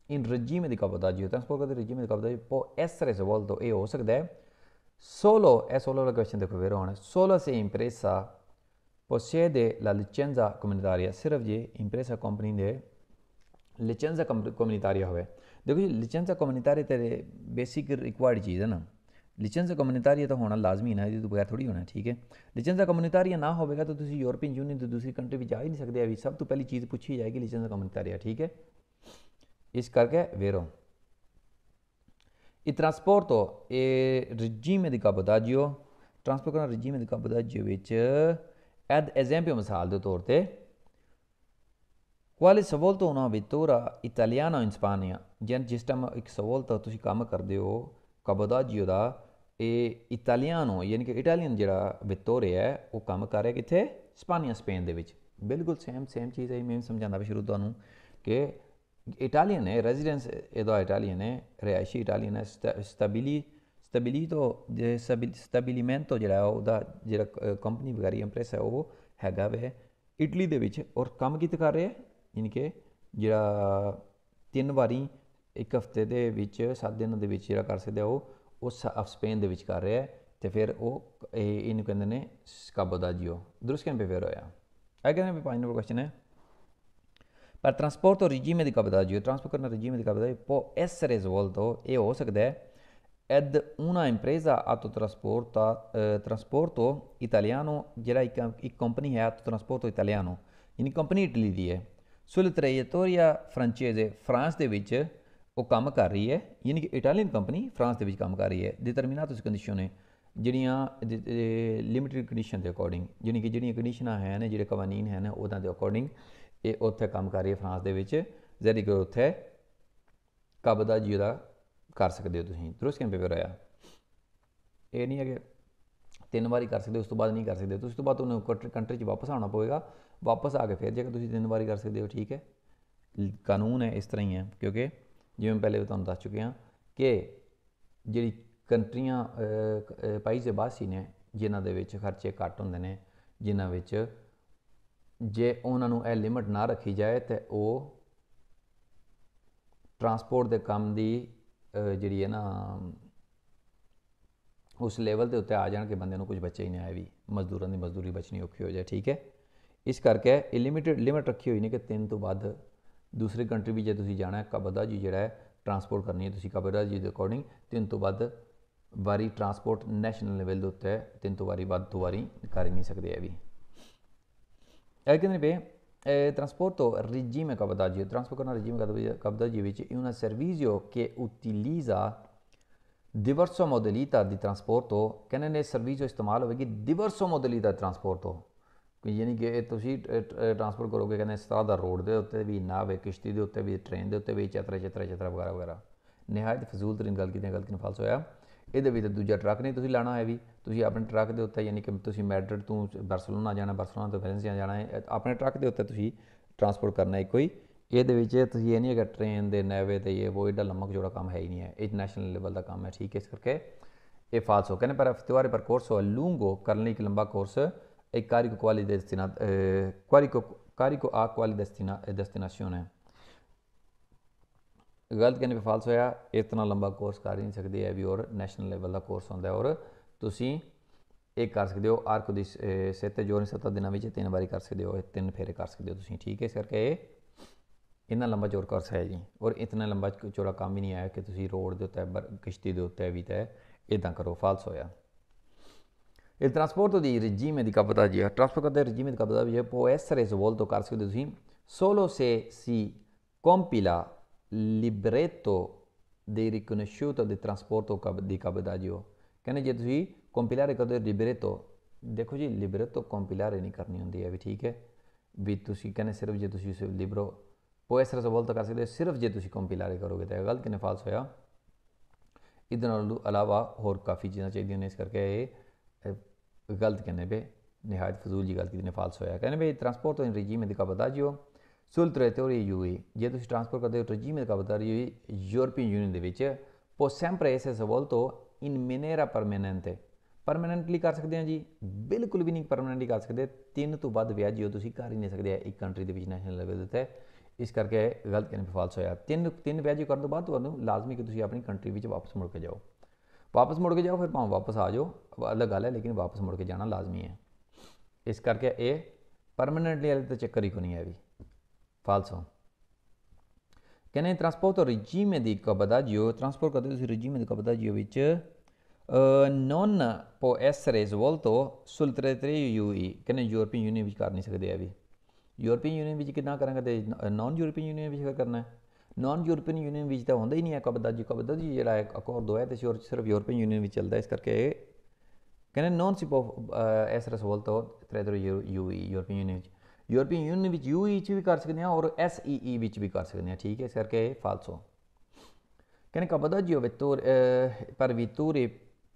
[SPEAKER 1] इन regime di cabotaggio, ट्रांसपोर्ट का regime di cabotaggio può essere svolto e हो सकता है solo वाला क्वेश्चन देखो वेर होना solo se impresa possiede la licenza comunitaria, सिर्फ ये impresa कंपनी ने licenza comunitaria होवे। देखो जी licenza comunitaria तेरे बेसिक रिक्वायर्ड चीज़ है ना, licenza comunitaria तो होना लाजमी है, ये तो बगैर थोड़ी होना, ठीक है। licenza comunitaria ना होगा तो तुसी यूरोपियन यूनियन तो दूसरी कंट्री भी जा ही नहीं सकते, अभी सब तो पहली चीज़ पूछी जाएगी licenza comunitaria, ठीक है, इस करके वेरो il trasporto e regime di cabotaggio, transport करना regime di cabotaggio विच ad esempio मिसाल के तौर पर quale सवलत होना vettura italiana in Spagna, जिस टाइम एक सवलत तुम काम करते हो काबोदाजियो का ये इटालियानो यानी कि इटालियन जो वेतोरे है वो काम कर रहा है कितने स्पानिया स्पेन के बिल्कुल सेम चीज़ है। मैं समझाता भी शुरू तो कि इटालियन है रेजिडेंस एदा इटालियन है रिहायशी इटालियन है स्टैबिलिमेंटो जो कंपनी वगैरह इंप्रेस है वो हैगा वे इटली के और काम कित कर रहे हैं यानी कि जो 3 बारी एक हफ्ते के 7 दिनों के कर सकते हो उस स्पेन के कर रहा है तो फिर वो इन कहते हैं काबोदाजियो। दुरुस्त कहने पे फिर होया है कहने पे 5 नंबर क्वेश्चन है पर ट्रांसपोर्ट और regime di cabotaggio, ट्रांसपोर्ट करना regime di cabotaggio può essere svolto ये हो सकता है ed una impresa autotrasporto italiano ਜਿਹੜਾ ਇੱਕ ਕੰਪਨੀ ਹੈ autotrasporto italiano ਯਾਨੀ ਕੰਪਨੀ ਇਟਲੀ ਦੀ ਹੈ ਸੁਲ ਟ੍ਰੈਜੇਟੋਰੀਆ ਫ੍ਰਾਂਚੇਜ਼ੇ ਫਰਾਂਸ ਦੇ ਵਿੱਚ ਉਹ ਕੰਮ ਕਰ ਰਹੀ ਹੈ ਯਾਨੀ ਕਿ ਇਟਾਲੀਅਨ ਕੰਪਨੀ ਫਰਾਂਸ ਦੇ ਵਿੱਚ ਕੰਮ ਕਰ ਰਹੀ ਹੈ ਡਿਟਰਮੀਨਾਟੋ ਕੰਡੀਸ਼ਨੇ ਜਿਹੜੀਆਂ ਲਿਮਿਟਡ ਕੰਡੀਸ਼ਨ ਦੇ ਅਕੋਰਡਿੰਗ ਯਾਨੀ ਕਿ ਜਿਹੜੀਆਂ ਕੰਡੀਸ਼ਨਾਂ ਹੈ ਨੇ ਜਿਹੜੇ ਕਵਾਨੀਨ ਹੈ ਨੇ ਉਹਨਾਂ ਦੇ ਅਕੋਰਡਿੰਗ ਇਹ ਉੱਥੇ ਕੰਮ ਕਰ ਰਹੀ ਹੈ ਫਰਾਂਸ ਦੇ ਵਿੱਚ ਜਿਹੜੀ ਕਿ ਉੱਥੇ ਕਾਬੋਦਾਜੀ ਦਾ ਕਰ ਸਕਦੇ ਹੋ ਤੁਸੀਂ ਦਰੁਸਤ ਕਿਵੇਂ ਪੇਪਰ ਹੋਇਆ ਇਹ ਨਹੀਂ ਹੈ ਕਿ 3 ਵਾਰੀ ਕਰ ਸਕਦੇ ਉਸ ਤੋਂ ਬਾਅਦ ਨਹੀਂ ਕਰ ਸਕਦੇ ਉਸ ਤੋਂ ਬਾਅਦ ਤੁਹਾਨੂੰ ਕੰਟਰੀ 'ਚ ਵਾਪਸ ਆਉਣਾ ਪਵੇਗਾ ਵਾਪਸ ਆ ਕੇ ਫਿਰ ਜੇਕਰ ਤੁਸੀਂ 3 ਵਾਰੀ ਕਰ ਸਕਦੇ ਹੋ ਠੀਕ ਹੈ ਕਾਨੂੰਨ ਹੈ ਇਸ ਤਰ੍ਹਾਂ ਹੀ ਹੈ ਕਿਉਂਕਿ ਜਿਵੇਂ ਪਹਿਲੇ ਤੁਹਾਨੂੰ ਦੱਸ ਚੁੱਕੇ ਹਾਂ ਕਿ ਜਿਹੜੀ ਕੰਟਰੀਆਂ ਪਾਈਜ਼ ਦੇ ਬਾਸੀ ਨੇ ਜਿਨ੍ਹਾਂ ਦੇ ਵਿੱਚ ਖਰਚੇ ਘੱਟ ਹੁੰਦੇ ਨੇ ਜਿਨ੍ਹਾਂ ਵਿੱਚ ਜੇ ਉਹਨਾਂ ਨੂੰ ਇਹ ਲਿਮਿਟ ਨਾ ਰੱਖੀ ਜਾਏ ਤਾਂ ਉਹ ਟਰਾਂਸਪੋਰਟ ਦੇ ਕੰਮ ਦੀ ਜਿਹੜੀ ਹੈ ਨਾ ਉਸ ਲੈਵਲ ਦੇ ਉੱਤੇ ਆ ਜਾਣ ਕਿ ਬੰਦੇ ਨੂੰ ਕੁਝ ਬਚੇ ਹੀ ਨਹੀਂ ਆਏ ਵੀ ਮਜ਼ਦੂਰਾਂ ਦੀ ਮਜ਼ਦੂਰੀ ਬਚਣੀ ਔਖੀ ਹੋ ਜਾਏ ਠੀਕ ਹੈ ਇਸ ਕਰਕੇ ਇਹ ਲਿਮਿਟ ਰੱਖੀ ਹੋਈ ਨੇ ਕਿ 3 ਤੋਂ ਵੱਧ ਦੂਸਰੀ ਕੰਟਰੀ ਵੀ ਜੇ ਤੁਸੀਂ ਜਾਣਾ ਕਾਬੋਦਾਜੀ ਜਿਹੜਾ ਹੈ ਟਰਾਂਸਪੋਰਟ ਕਰਨੀ ਹੈ ਤੁਸੀਂ ਕਾਬੋਦਾਜੀ ਦੇ ਅਕੋਰਡਿੰਗ 3 ਤੋਂ ਵੱਧ ਵਾਰੀ ਟਰਾਂਸਪੋਰਟ ਨੈਸ਼ਨਲ ਲੈਵਲ ਦੇ ਉੱਤੇ 3 ਤੋਂ ਵੱਧ 2 ਵਾਰੀ ਕਰ ਹੀ ਨਹੀਂ ਸਕਦੇ ਇਹ ਵੀ ਇਹ ਕਹਿੰਦੇ ਨੇ trasporto regime cabotaggio trasporto regime cabotaggio è un servizio che utilizza diverse modalità di trasporto che nel servizio इस्तेमाल होगी diverse modalità di trasporto यानी कि ਤੁਸੀਂ ਟਰਾਂਸਪੋਰਟ ਕਰੋਗੇ ਕਹਿੰਦੇ ਇਸ ਤਰ੍ਹਾਂ ਦਾ ਰੋਡ ਦੇ ਉੱਤੇ ਵੀ ਨਾਵੇ ਕਿਸ਼ਤੀ ਦੇ ਉੱਤੇ ਵੀ ਟ੍ਰੇਨ ਦੇ ਉੱਤੇ ਵੀ ਚਤਰਾ ਵਗੈਰਾ ਨਿਹਾਇਤ ਫਜ਼ੂਲ ਤਰੀਨ ਗੱਲ ਕੀਤੀ ਫਾਲਸ ਹੋਇਆ ਇਹਦੇ ਵਿੱਚ ਦੂਜਾ ਟਰੱਕ ਨਹੀਂ ਤੁਸੀਂ ਲਾਣਾ ਹੈ ਵੀ ਤੁਸੀਂ ਆਪਣੇ ਟਰੱਕ ਦੇ ਉੱਤੇ ਯਾਨੀ ਕਿ ਤੁਸੀਂ ਮੈਡਰਿਡ ਤੋਂ ਬਾਰਸਲੋਨਾ ਜਾਣਾ ਬਾਰਸਲੋਨਾ ਤੋਂ ਵੈਲੈਂਸੀਆ ਜਾਣਾ ਹੈ ਆਪਣੇ ਟਰੱਕ ਦੇ ਉੱਤੇ ਤੁਸੀਂ ਟਰਾਂਸਪੋਰਟ ਕਰਨਾ ਹੈ ਕੋਈ ਇਹਦੇ ਵਿੱਚ ਤੁਸੀਂ ਇਹ ਨਹੀਂ ਹੈਗਾ ਟ੍ਰੇਨ ਦੇ ਨੈਵੇ ਤੇ ਇਹ ਉਹ ਏਡਾ ਲੰਮਾ ਚੌੜਾ ਕੰਮ ਹੈ ਹੀ ਨਹੀਂ ਹੈ ਇਹ ਨੈਸ਼ਨਲ ਲੈਵਲ ਦਾ ਕੰਮ ਹੈ ਠੀਕ ਹੈ ਇਸ ਕਰਕੇ ਇਹ ਫਾਲਸ ਹੋ ਕਹਿੰਦੇ ਪਰ effettuare percorso a lungo ਕਰਨ ਲਈ ਇੱਕ ਲੰਬਾ ਕੋਰਸ एक carico a quale destinazione गलत कहने पे फाल्स होया इतना लंबा कोर्स कर ही नहीं सकते है भी और नैशनल लेवल का कोर्स होंदा है और तुसी एक कर सकते हो आर्क दी सिर ते जोर 7 दिनों में 3 बारी कर सकते हो 3 फेरे कर सकते हो तुसी ठीक है इस करके इतना लंबा चौड़ा कोर्स है जी और इतना लंबा चौड़ा काम ही नहीं आया कि तुसी रोड के उत्ते किश्ती के उत्ते भी तो इदा करो फाल्स होया Il trasporto di regime di cabotaggio, il trasporto del regime di cabotaggio può essere svolto solo se si compila il libretto di riconosciuto di trasporto di cabotaggio. कहने जे तुसी compilare करदे libretto देखो जी libretto compilare नहीं करनी होंदी है भी ठीक है भी तुसी कहने सिर्फ जे तुसी उस libro può essere svolto कर सकते सिर्फ जे तुसी compilare करोगे तो गलत किने फाल्स होया इधर अलावा होर काफ़ी चीज़ां चाहिए ने इस करके गलत कहने पे नहायत फजूल जी गल की फाल्स होया कहने पे ट्रांसपोर्ट इन regime di cabotaggio sul territorio UE जे तुसी ट्रांसपोर्ट करते हो regime di cabotaggio European union they which può sempre essere svolto in maniera permanente permanently कर सकते हैं जी बिल्कुल भी नहीं परमानेंटली कर सकते 3 तो ਵੱਧ ਵਿਆਜੀ ਹੋ ਤੁਸੀਂ ਕਰ ਹੀ ਨਹੀਂ ਸਕਦੇ ਇੱਕ ਕੰਟਰੀ ਦੇ ਵਿੱਚ ਨੈਸ਼ਨਲ ਲੈਵਲ ਤੇ ਇਸ ਕਰਕੇ ਗਲਤ कहने पे फाल्स होया 3 ਵਿਆਜੀ ਕਰਨ ਤੋਂ ਬਾਅਦ ਤੁਹਾਨੂੰ ਲਾਜ਼ਮੀ ਕਿ ਤੁਸੀਂ ਆਪਣੀ ਕੰਟਰੀ ਵਿੱਚ ਵਾਪਸ ਮੁੜ ਕੇ ਜਾਓ वापस मुड़ के जाओ फिर भाव वापस आ जाओ अलग गल है लेकिन वापस मुड़ के जाना लाजमी है इस करके ये परमानेंटली वाले तो चक्कर ही को नहीं है भी फाल्सो कहने transport regime di cabotaggio transport करते हो regime di cabotaggio विच non può essere svolto sul territorio UE कहने यूरोपीयन यूनियन विच कर नहीं सकते है भी यूरोपीयन यूनियन विच कितना करेंगे तो नॉन यूरोपीयन यूनियन विच करना है नॉन यूरोपीयन यूनियन विच तो होंदा ही नहीं है काबोदाजी जिहड़ा अकॉर्ड होया ते सिर्फ यूरोपीयन यूनियन विच चलदा इस करके कहने नॉन सिप essere svolto territorio UE European union विच UE च भी कर सकते हैं और SEE विच भी कर सकते हैं ठीक है इस करके फाल्सो कहने काबोदाजी पर vetture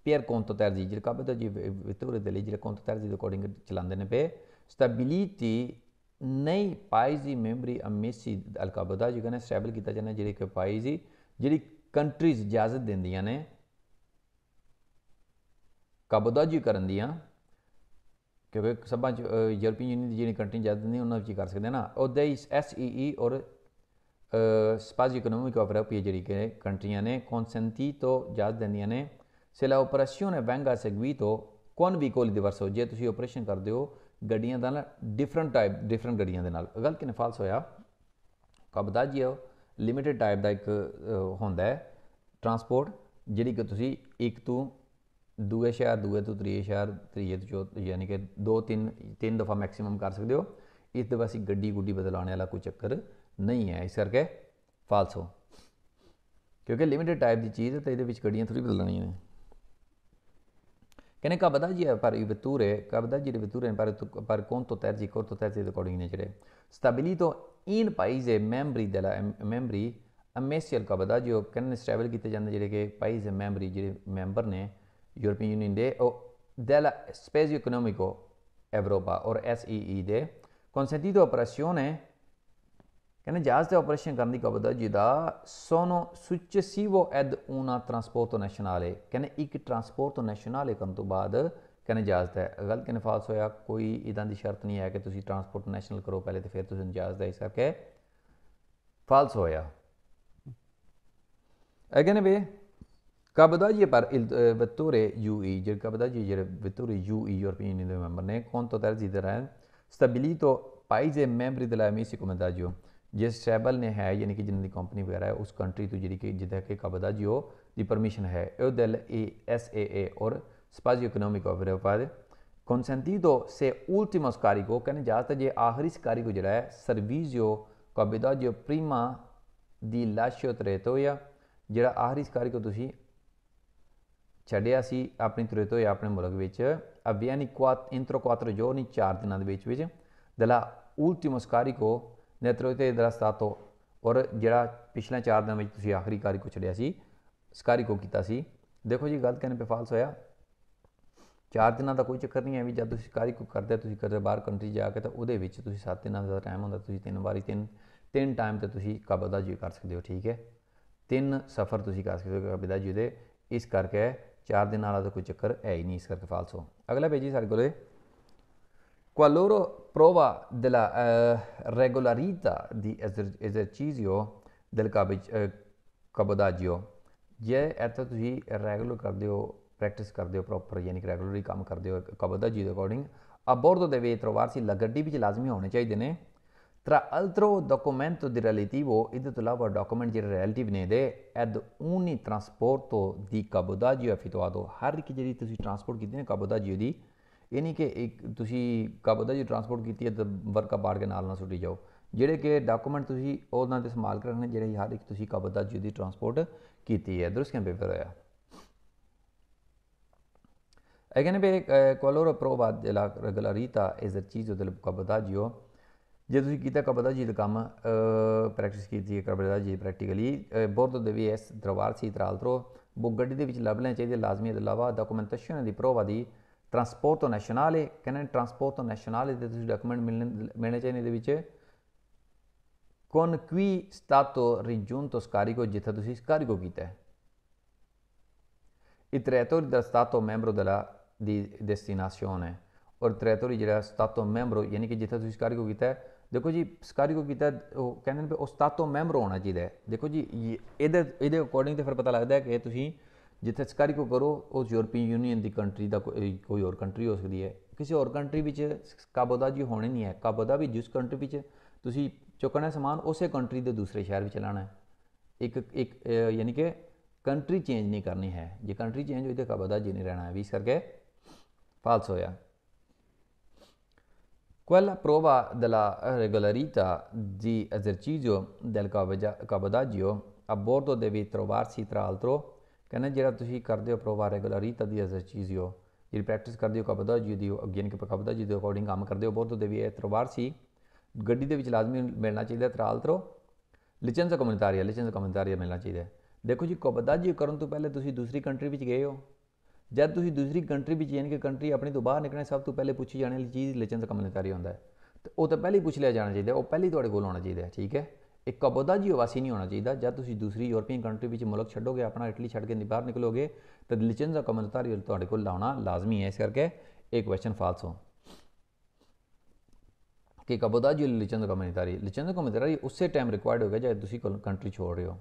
[SPEAKER 1] per conto terzi जिहड़े काबोदाजी vetture दे लई जिहड़े conto terzi दे अकॉर्डिंग चलांदे ने पे stabiliti नहीं पाइजी मैंबरी अमेसी अल काबोदाजी कहने स्टैबल किया जाना जी पाइजी जी कंट्रीज इजाजत देंदियां ने काबोदाजी करन दियां क्योंकि सब यूरोपीयन यूनियन की जी कंट्री इजाजत देंदी उन्होंने कर सकते हैं ना उदा ही SEE और स्पाज़ियो इकोनॉमिक ऑफ यूरोपीय जी कंट्रियां ने consentito इजाजत देंदियां ने se la operazione venga seguito con veicoli diversi जे तुसी ऑपरेशन करते हो ਗੱਡੀਆਂ ਦਾ ਨਾ ਡਿਫਰੈਂਟ ਗੱਡੀਆਂ ਦੇ ਨਾਲ ਗਲਤ ਕਿਨੇ ਫਾਲਸ ਹੋਇਆ ਕਾਬੋਦਾਜੀ ਲਿਮਿਟਡ ਟਾਈਪ ਦਾ ਇੱਕ ਹੁੰਦਾ ਹੈ ਟਰਾਂਸਪੋਰਟ ਜਿਹੜੀ ਕਿ ਤੁਸੀਂ ਇੱਕ ਤੋਂ ਦੂਏ ਸ਼ਹਿਰ, ਦੂਏ ਤੋਂ ਤੀਏ ਸ਼ਹਿਰ, ਤੀਏ ਤੋਂ ਚੌਥੇ, ਯਾਨੀ ਕਿ 2-3 ਦਫਾ ਮੈਕਸੀਮਮ ਕਰ ਸਕਦੇ ਹੋ। ਇਸ ਦੇ ਵਾਸਤੇ ਗੱਡੀ ਗੁੱਡੀ ਬਦਲਾਉਣ ਵਾਲਾ ਕੋਈ ਚੱਕਰ ਨਹੀਂ ਹੈ, ਇਸ ਕਰਕੇ ਫਾਲਸ ਹੋ, ਕਿਉਂਕਿ ਲਿਮਿਟਡ ਟਾਈਪ ਦੀ ਚੀਜ਼ ਹੈ ਤਾਂ ਇਹਦੇ ਵਿੱਚ ਗੱਡੀਆਂ ਥੋੜੀ ਬਦਲਾਉਣੀਆਂ ਨੇ। ਕਹਿੰਦੇ cabodagli per i vetture, cabodagli di vetture per conto terzi di codine ਜਿਹੜੇ stabilito in paese membri ammessi al cabotaggio, ਕਹਿੰਦੇ ਸਟੈਬਲ ਕੀਤੇ ਜਾਂਦੇ ਜਿਹੜੇ ਕਿ paese membri, ਜਿਹੜੇ ਮੈਂਬਰ ਨੇ ਯੂਰਪੀਅਨ ਯੂਨੀਅਨ ਦੇ, ਉਹ della spazio economico Europa ਔਰ SEE ਦੇ consentito operazione, ਕਹਿੰਦੇ ਜਹਾਜ਼ 'ਤੇ ਆਪਰੇਸ਼ਨ ਕਰਨ ਦੀ cabodagli ਦਾ sono successivo ed una trasporto nazionale, ਕਹਿੰਦੇ ਇੱਕ ਟਰਾਂਸਪੋਰਟੋ ਨੈਸ਼ਨਾਲੇ ਕਰਨ ਤੋਂ ਬਾਅਦ ਕਹਿੰਦੇ ਜਹਾਜ਼ ਦਾ ਗਲਤ, ਕਹਿੰਦੇ ਫਾਲਸ ਹੋਇਆ। ਕੋਈ ਇੱਦਾਂ ਦੀ ਸ਼ਰਤ ਨਹੀਂ ਹੈ ਕਿ ਤੁਸੀਂ ਟਰਾਂਸਪੋਰਟ ਨੈਸ਼ਨਲ ਕਰੋ ਪਹਿਲੇ ਤੇ ਫਿਰ ਤੁਸੀਂ ਜਹਾਜ਼ ਦਾ, ਇਸ ਕਰਕੇ ਫਾਲਸ ਹੋਇਆ। ਇਹ ਕਹਿੰਦੇ ਵੀ cabodagli per il vettore UE, ਜਿਹੜੇ cabodagli ਜਿਹੜੇ vettore UE ਯੂਰਪੀਅਨ ਯੂਨੀਅਨ ਦੇ ਮੈਂਬਰ ਨੇ, conto terzi di stabilito paese membri della Messi Comendaggio, ਜੇ ਸਟੈਬਲ ਨੇ ਹੈ ਯਾਨੀ ਕਿ ਜਿਨ੍ਹਾਂ ਦੀ ਕੰਪਨੀ ਵਗੈਰਾ ਹੈ ਉਸ ਕੰਟਰੀ ਤੋਂ ਜਿਹੜੀ ਕਿ ਜਿੱਦਾਂ ਕਿ cabodagli ਦੀ ਪਰਮਿਸ਼ਨ ਹੈ, ਉਹ del SAA ਔਰ spazio economico Europa ਦੇ consentito se ultimo scarico, ਕਹਿੰਦੇ ਜਹਾਜ਼ 'ਤੇ ਜੇ ਆਖਰੀ scarico ਜਿਹੜਾ ਹੈ servizio cabodagli prima di lascio territorio, ਜਿਹੜਾ ਆਖਰੀ scarico ਤੁਸੀਂ ਛੱਡਿਆ ਸੀ ਆਪਣੀ territorio ਆਪਣੇ ਮੁਲਕ ਵਿੱਚ, avviene entro 4 giorni, 4 ਦਿਨਾਂ ਦੇ ਵਿੱਚ della ultimo scarico nel territorio dello Stato, ਔਰ ਜਿਹੜਾ ਪਿਛਲੇ 4 ਦਿਨਾਂ ਵਿੱਚ ਤੁਸੀਂ ਆਖਰੀ scarico ਛੱਡਿਆ ਸੀ, scarico ਕੀਤਾ ਸੀ। ਦੇਖੋ ਜੀ ਗਲਤ ਕਹਿੰਦੇ ਪੇ ਫਾਲਸ ਹੋਇਆ। 4 ਦਿਨਾਂ ਦਾ ਕੋਈ ਚੱਕਰ ਨਹੀਂ ਹੈ ਵੀ ਜਦ ਤੁਸੀਂ scarico ਕਰਦੇ ਤੁਸੀਂ ਕਰਦੇ ਬਾਹਰ ਕੰਟਰੀ ਜਾ ਕੇ ਤਾਂ ਉਹਦੇ ਵਿੱਚ ਤੁਸੀਂ 7 ਦਿਨਾਂ ਦਾ ਟਾਈਮ ਹੁੰਦਾ, ਤੁਸੀਂ 3 ਵਾਰੀ 3 ਟਾਈਮ ਤੇ ਤੁਸੀਂ cabodagli ਕਰ ਸਕਦੇ ਹੋ, ਠੀਕ ਹੈ। 3 ਸਫ਼ਰ ਤੁਸੀਂ ਕਰ ਸਕਦੇ ਹੋ cabodagli ਦੇ, ਇਸ ਕਰਕੇ 4 ਦਿਨਾਂ ਵਾਲਾ ਤਾਂ ਕੋਈ ਚੱਕਰ ਹੈ ਹੀ ਨਹੀਂ, ਇਸ ਕਰਕੇ ਫਾਲਸ ਹੋ। ਅਗਲਾ ਪੇਜ ਜੀ ਸਾਡੇ ਕੋਲ qualora prova della regolarità di esercizio del cabotaggio, ਜੇ ਇੱਥੇ ਤੁਸੀਂ ਰੈਗੂਲਰ ਕਰਦੇ ਹੋ, ਪ੍ਰੈਕਟਿਸ ਕਰਦੇ ਹੋ ਪ੍ਰੋਪਰ, ਯਾਨੀ ਕਿ ਰੈਗੂਲਰਲੀ ਕੰਮ ਕਰਦੇ ਹੋ cabodagli ਦੇ according, a bordo deve trovarsi, ਗੱਡੀ ਵਿੱਚ ਲਾਜ਼ਮੀ ਹੋਣੇ ਚਾਹੀਦੇ ਨੇ tra altro documento di relativo, ਇਹਦੇ ਤੋਂ ਇਲਾਵਾ ਡਾਕੂਮੈਂਟ ਜਿਹੜੇ ਰਿਲੇਟਿਵ ਨੇ ਦੇ ed ogni trasporto di cabotaggio effettuato, ਹਰ ਇੱਕ ਜਿਹੜੀ ਤੁਸੀਂ ਟਰਾਂਸਪੋਰਟ ਕੀਤੀ ਨੇ cabodagli ਦੀ, ਇਹ ਨਹੀਂ ਕਿ ਇੱਕ ਤੁਸੀਂ cabodagli ਟਰਾਂਸਪੋਰਟ ਕੀਤੀ ਹੈ ਤਾਂ ਵਰਕਾ ਪਾੜ ਕੇ ਨਾਲ ਸੁੱਟੀ ਜਾਓ, ਜਿਹੜੇ ਕਿ ਡਾਕੂਮੈਂਟ ਤੁਸੀਂ ਉਹਨਾਂ ਦੇ ਸੰਭਾਲ ਕੇ ਰੱਖਣੇ ਜਿਹੜੇ ਹਰ ਇੱਕ ਤੁਸੀਂ cabodagli ਦੀ ਟਰਾਂਸਪੋਰਟ ਕੀਤੀ ਹੈ। ਦਰੁਸਤ ਕਹਿੰਦੇ ਪੇਪਰ ਹੋਇਆ। ਇਹ ਕਹਿੰਦੇ ਵੀ qualora prova della regolarità esercizio del cabotaggio, ਜੇ ਤੁਸੀਂ ਕੀਤਾ cabodagli ਦਾ ਕੰਮ, ਪ੍ਰੈਕਟਿਸ ਕੀਤੀ ਹੈ cabodagli practically, bordo devi trovarsi tra l'altro, ਗੱਡੀ ਦੇ ਵਿੱਚ ਲੱਭ ਲੈਣੇ ਚਾਹੀਦੇ ਲਾਜ਼ਮੀ, ਤੋਂ ਇਲਾਵਾ documentazione di prova di trasporto nazionale, ਕਹਿੰਦੇ ਟਰਾਂਸਪੋਰਟੋ ਨੈਸ਼ਨਾਲੇ ਦੇ ਤੁਸੀਂ ਡਾਕੂਮੈਂਟ ਮਿਲਣੇ ਚਾਹੀਦੇ ਇਹਦੇ ਵਿੱਚ, con cui stato raggiunto scarico, ਜਿੱਥੇ ਤੁਸੀਂ scarico ਕੀਤਾ ਹੈ, il territorio dello stato membro di destinazione, ਔਰ territorio ਜਿਹੜਾ stato membro ਯਾਨੀ ਕਿ ਜਿੱਥੇ ਤੁਸੀਂ scarico ਕੀਤਾ ਹੈ। ਦੇਖੋ ਜੀ scarico ਕੀਤਾ ਉਹ ਕਹਿੰਦੇ ਨੇ ਉਹ stato membro ਹੋਣਾ ਚਾਹੀਦਾ ਹੈ। ਦੇਖੋ ਜੀ ਇਹਦੇ ਅਕੋਰਡਿੰਗ ਤੇ ਫਿਰ ਪਤਾ ਲੱਗਦਾ ਹੈ ਕਿ ਤੁਸੀਂ ਜਿੱਥੇ scarico ਕਰੋ ਉਹ ਯੂਰਪੀਅਨ ਯੂਨੀਅਨ ਦੀ ਕੰਟਰੀ ਦਾ ਕੋਈ ਹੋਰ ਕੰਟਰੀ ਹੋ ਸਕਦੀ ਹੈ, ਕਿਸੇ ਹੋਰ ਕੰਟਰੀ ਵਿੱਚ cabodagli ਹੋਣੀ ਨਹੀਂ ਹੈ। cabodagli ਜਿਸ ਕੰਟਰੀ ਵਿੱਚ ਤੁਸੀਂ ਚੁੱਕਣਾ ਸਮਾਨ ਉਸੇ ਕੰਟਰੀ ਦੇ ਦੂਸਰੇ ਸ਼ਹਿਰ ਵਿੱਚ ਲਾਣਾ ਹੈ, ਇੱਕ ਯਾਨੀ ਕਿ ਕੰਟਰੀ ਚੇਂਜ ਨਹੀਂ ਕਰਨੀ ਹੈ। ਜੇ ਕੰਟਰੀ ਚੇਂਜ ਹੋਈ ਤਾਂ cabodagli ਨਹੀਂ ਰਹਿਣਾ ਹੈ, ਵੀ ਇਸ ਕਰਕੇ ਫਾਲਸ ਹੋਇਆ। Quella prova della regolarità di esercizio del cabotaggio a bordo deve trovarsi tra l'altro, ਕਹਿੰਦੇ ਜਿਹੜਾ ਤੁਸੀਂ ਕਰਦੇ ਹੋ prova regolarità di esercizio, ਜਿਹੜੀ ਪ੍ਰੈਕਟਿਸ ਕਰਦੇ ਹੋ cabodagli ਦੀ, ਯਾਨੀ ਕਿ cabodagli ਦੇ ਅਕੋਰਡਿੰਗ ਕੰਮ ਕਰਦੇ ਹੋ, bordo deve trovarsi, ਗੱਡੀ ਦੇ ਵਿੱਚ ਲਾਜ਼ਮੀ ਮਿਲਣਾ ਚਾਹੀਦਾ tra l'altro licenza comunitaria ਮਿਲਣਾ ਚਾਹੀਦਾ। ਦੇਖੋ ਜੀ cabodagli ਕਰਨ ਤੋਂ ਪਹਿਲੇ ਤੁਸੀਂ ਦੂਸਰੀ ਕੰਟਰੀ ਵਿੱਚ ਗਏ ਹੋ, ਜਦ ਤੁਸੀਂ ਦੂਸਰੀ ਕੰਟਰੀ ਵਿੱਚ ਯਾਨੀ ਕਿ ਕੰਟਰੀ ਆਪਣੀ ਤੋਂ ਬਾਹਰ ਨਿਕਲਣਾ, ਸਭ ਤੋਂ ਪਹਿਲੇ ਪੁੱਛੀ ਜਾਣ ਵਾਲੀ ਚੀਜ਼ licenza comunitaria ਹੁੰਦਾ ਹੈ, ਤੇ ਉਹ ਤਾਂ ਪਹਿਲੇ ਹੀ ਪੁੱਛ ਲਿਆ ਜਾਣਾ ਚਾਹੀਦਾ, ਉਹ ਪਹਿਲੇ ਤੁਹਾਡੇ ਕੋਲ ਹੋਣਾ ਚਾਹੀਦਾ, ਠੀਕ ਹੈ। ਇੱਕ cabodagli ਵਾਸੀ ਨਹੀਂ ਹੋਣਾ ਚਾਹੀਦਾ। ਜਦ ਤੁਸੀਂ ਦੂਸਰੀ ਯੂਰਪੀਅਨ ਕੰਟਰੀ ਵਿੱਚ ਮੁਲਕ ਛੱਡੋਗੇ, ਆਪਣਾ ਇਟਲੀ ਛੱਡ ਕੇ ਬਾਹਰ ਨਿਕਲੋਗੇ, ਤਾਂ licenza comunitaria ਤੁਹਾਡੇ ਕੋਲ ਲਾਉਣਾ ਲਾਜ਼ਮੀ ਹੈ, ਇਸ ਕਰਕੇ ਇਹ ਕੁਐਸਚਨ ਫਾਲਸ ਹੋ ਕਿ cabodagli licenza comunitaria ਉਸੇ ਟਾਈਮ ਰਿਕੁਆਇਰਡ ਹੋਗਾ ਜਦ ਤੁਸੀਂ ਕੰਟਰੀ ਛੋੜ ਰਹੇ ਹੋ।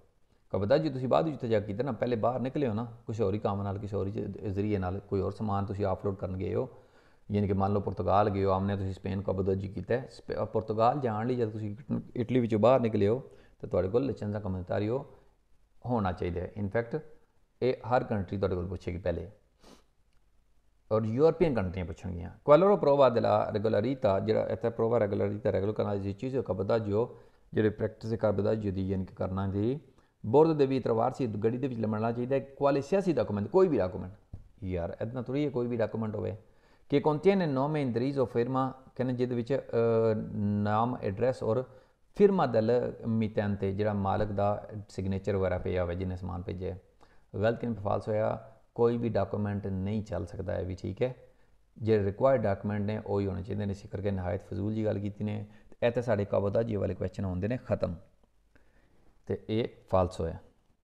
[SPEAKER 1] cabodagli ਤੁਸੀਂ ਬਾਅਦ ਵਿੱਚ ਜਾ ਕੀਤਾ ਨਾ, ਪਹਿਲੇ ਬਾਹਰ ਨਿਕਲੇ ਹੋ ਨਾ ਕੁਛ ਹੋਰ ਹੀ ਕੰਮ ਨਾਲ, ਕਿਸੇ ਹੋਰ ਜ਼ਰੀਏ ਨਾਲ, ਕੋਈ ਹੋਰ ਸਮਾਨ ਤੁਸੀਂ ਆਫਲੋਡ ਕਰਨ ਗਏ ਹੋ, ਯਾਨੀ ਕਿ ਮੰਨ ਲਓ ਪੁਰਤਗਾਲ ਗਏ ਹੋ, ਆਮਨੇ ਤੁਸੀਂ ਸਪੇਨ cabodagli ਕੀਤਾ, ਪੁਰਤਗਾਲ ਜਾਣ ਲਈ ਜਦ ਤੁਸੀਂ ਇਟਲੀ ਵਿੱਚੋਂ ਬਾਹਰ ਨਿਕਲੇ ਹੋ ਤਾਂ ਤੁਹਾਡੇ ਕੋਲ licenza comunitaria ਹੋਣਾ ਚਾਹੀਦਾ ਹੈ। ਇਨਫੈਕਟ ये हर कंट्री तुहाडे कोल पुछेगी पहले, और यूरोपियन कंट्रियां पुछणगियां। क्वालरो प्रोवा della regolarità ਜਿਹੜਾ ਇੱਥੇ prova regolarità रेगुलर करना deciso cabotaggio ਜਿਹੜੇ ਪ੍ਰੈਕਟਿਸ cabotaggio ਦੀ ਯਾਨੀ ਕਿ ਕਰਨਾ ਜੀ bordo devi trovarsi ਗੱਡੀ ਦੇ ਵਿੱਚ ਮਿਲਣਾ ਚਾਹੀਦਾ qualsiasi documento, ਕੋਈ ਵੀ ਡਾਕੂਮੈਂਟ ਯਾਰ ਇੱਦਾਂ ਥੋੜ੍ਹੀ ਹੈ ਕੋਈ ਵੀ ਡਾਕੂਮੈਂਟ ਹੋਵੇ che contiene nome indirizzo firma ਕਹਿੰਦੇ ਜਿਹਦੇ ਵਿੱਚ ਨਾਮ ਐਡਰੈਸ ਔਰ ਫਿਰਮਾ del mittente ਜਿਹੜਾ ਮਾਲਕ ਦਾ ਸਿਗਨੇਚਰ ਵਗੈਰਾ ਪਿਆ ਹੋਵੇ ਜਿਹਨੇ ਸਮਾਨ ਭੇਜਿਆ। ਗਲਤ ਕਿ ਫਾਲਸ ਹੋਇਆ ਕੋਈ ਵੀ ਡਾਕੂਮੈਂਟ ਨਹੀਂ ਚੱਲ ਸਕਦਾ ਹੈ ਵੀ, ਠੀਕ ਹੈ। ਜਿਹੜੇ ਰਿਕੁਆਇਰਡ ਡਾਕੂਮੈਂਟ ਨੇ ਉਹ ਹੀ ਹੋਣੇ ਚਾਹੀਦੇ ਨੇ। ਇਸੇ ਕਰਕੇ ਨਹਾਇਤ ਫਜ਼ੂਲ ਜੀ ਗੱਲ ਕੀਤੀ ਨੇ। ਇਹ ਤਾਂ ਸਾਡੇ ਕਾਬੋਦਾਜੀ ਵਾਲੇ ਕੁਐਸਚਨ ਹੁੰਦੇ ਨੇ ਖਤਮ, ਤੇ ਇਹ ਫਾਲਸ ਹੋਇਆ।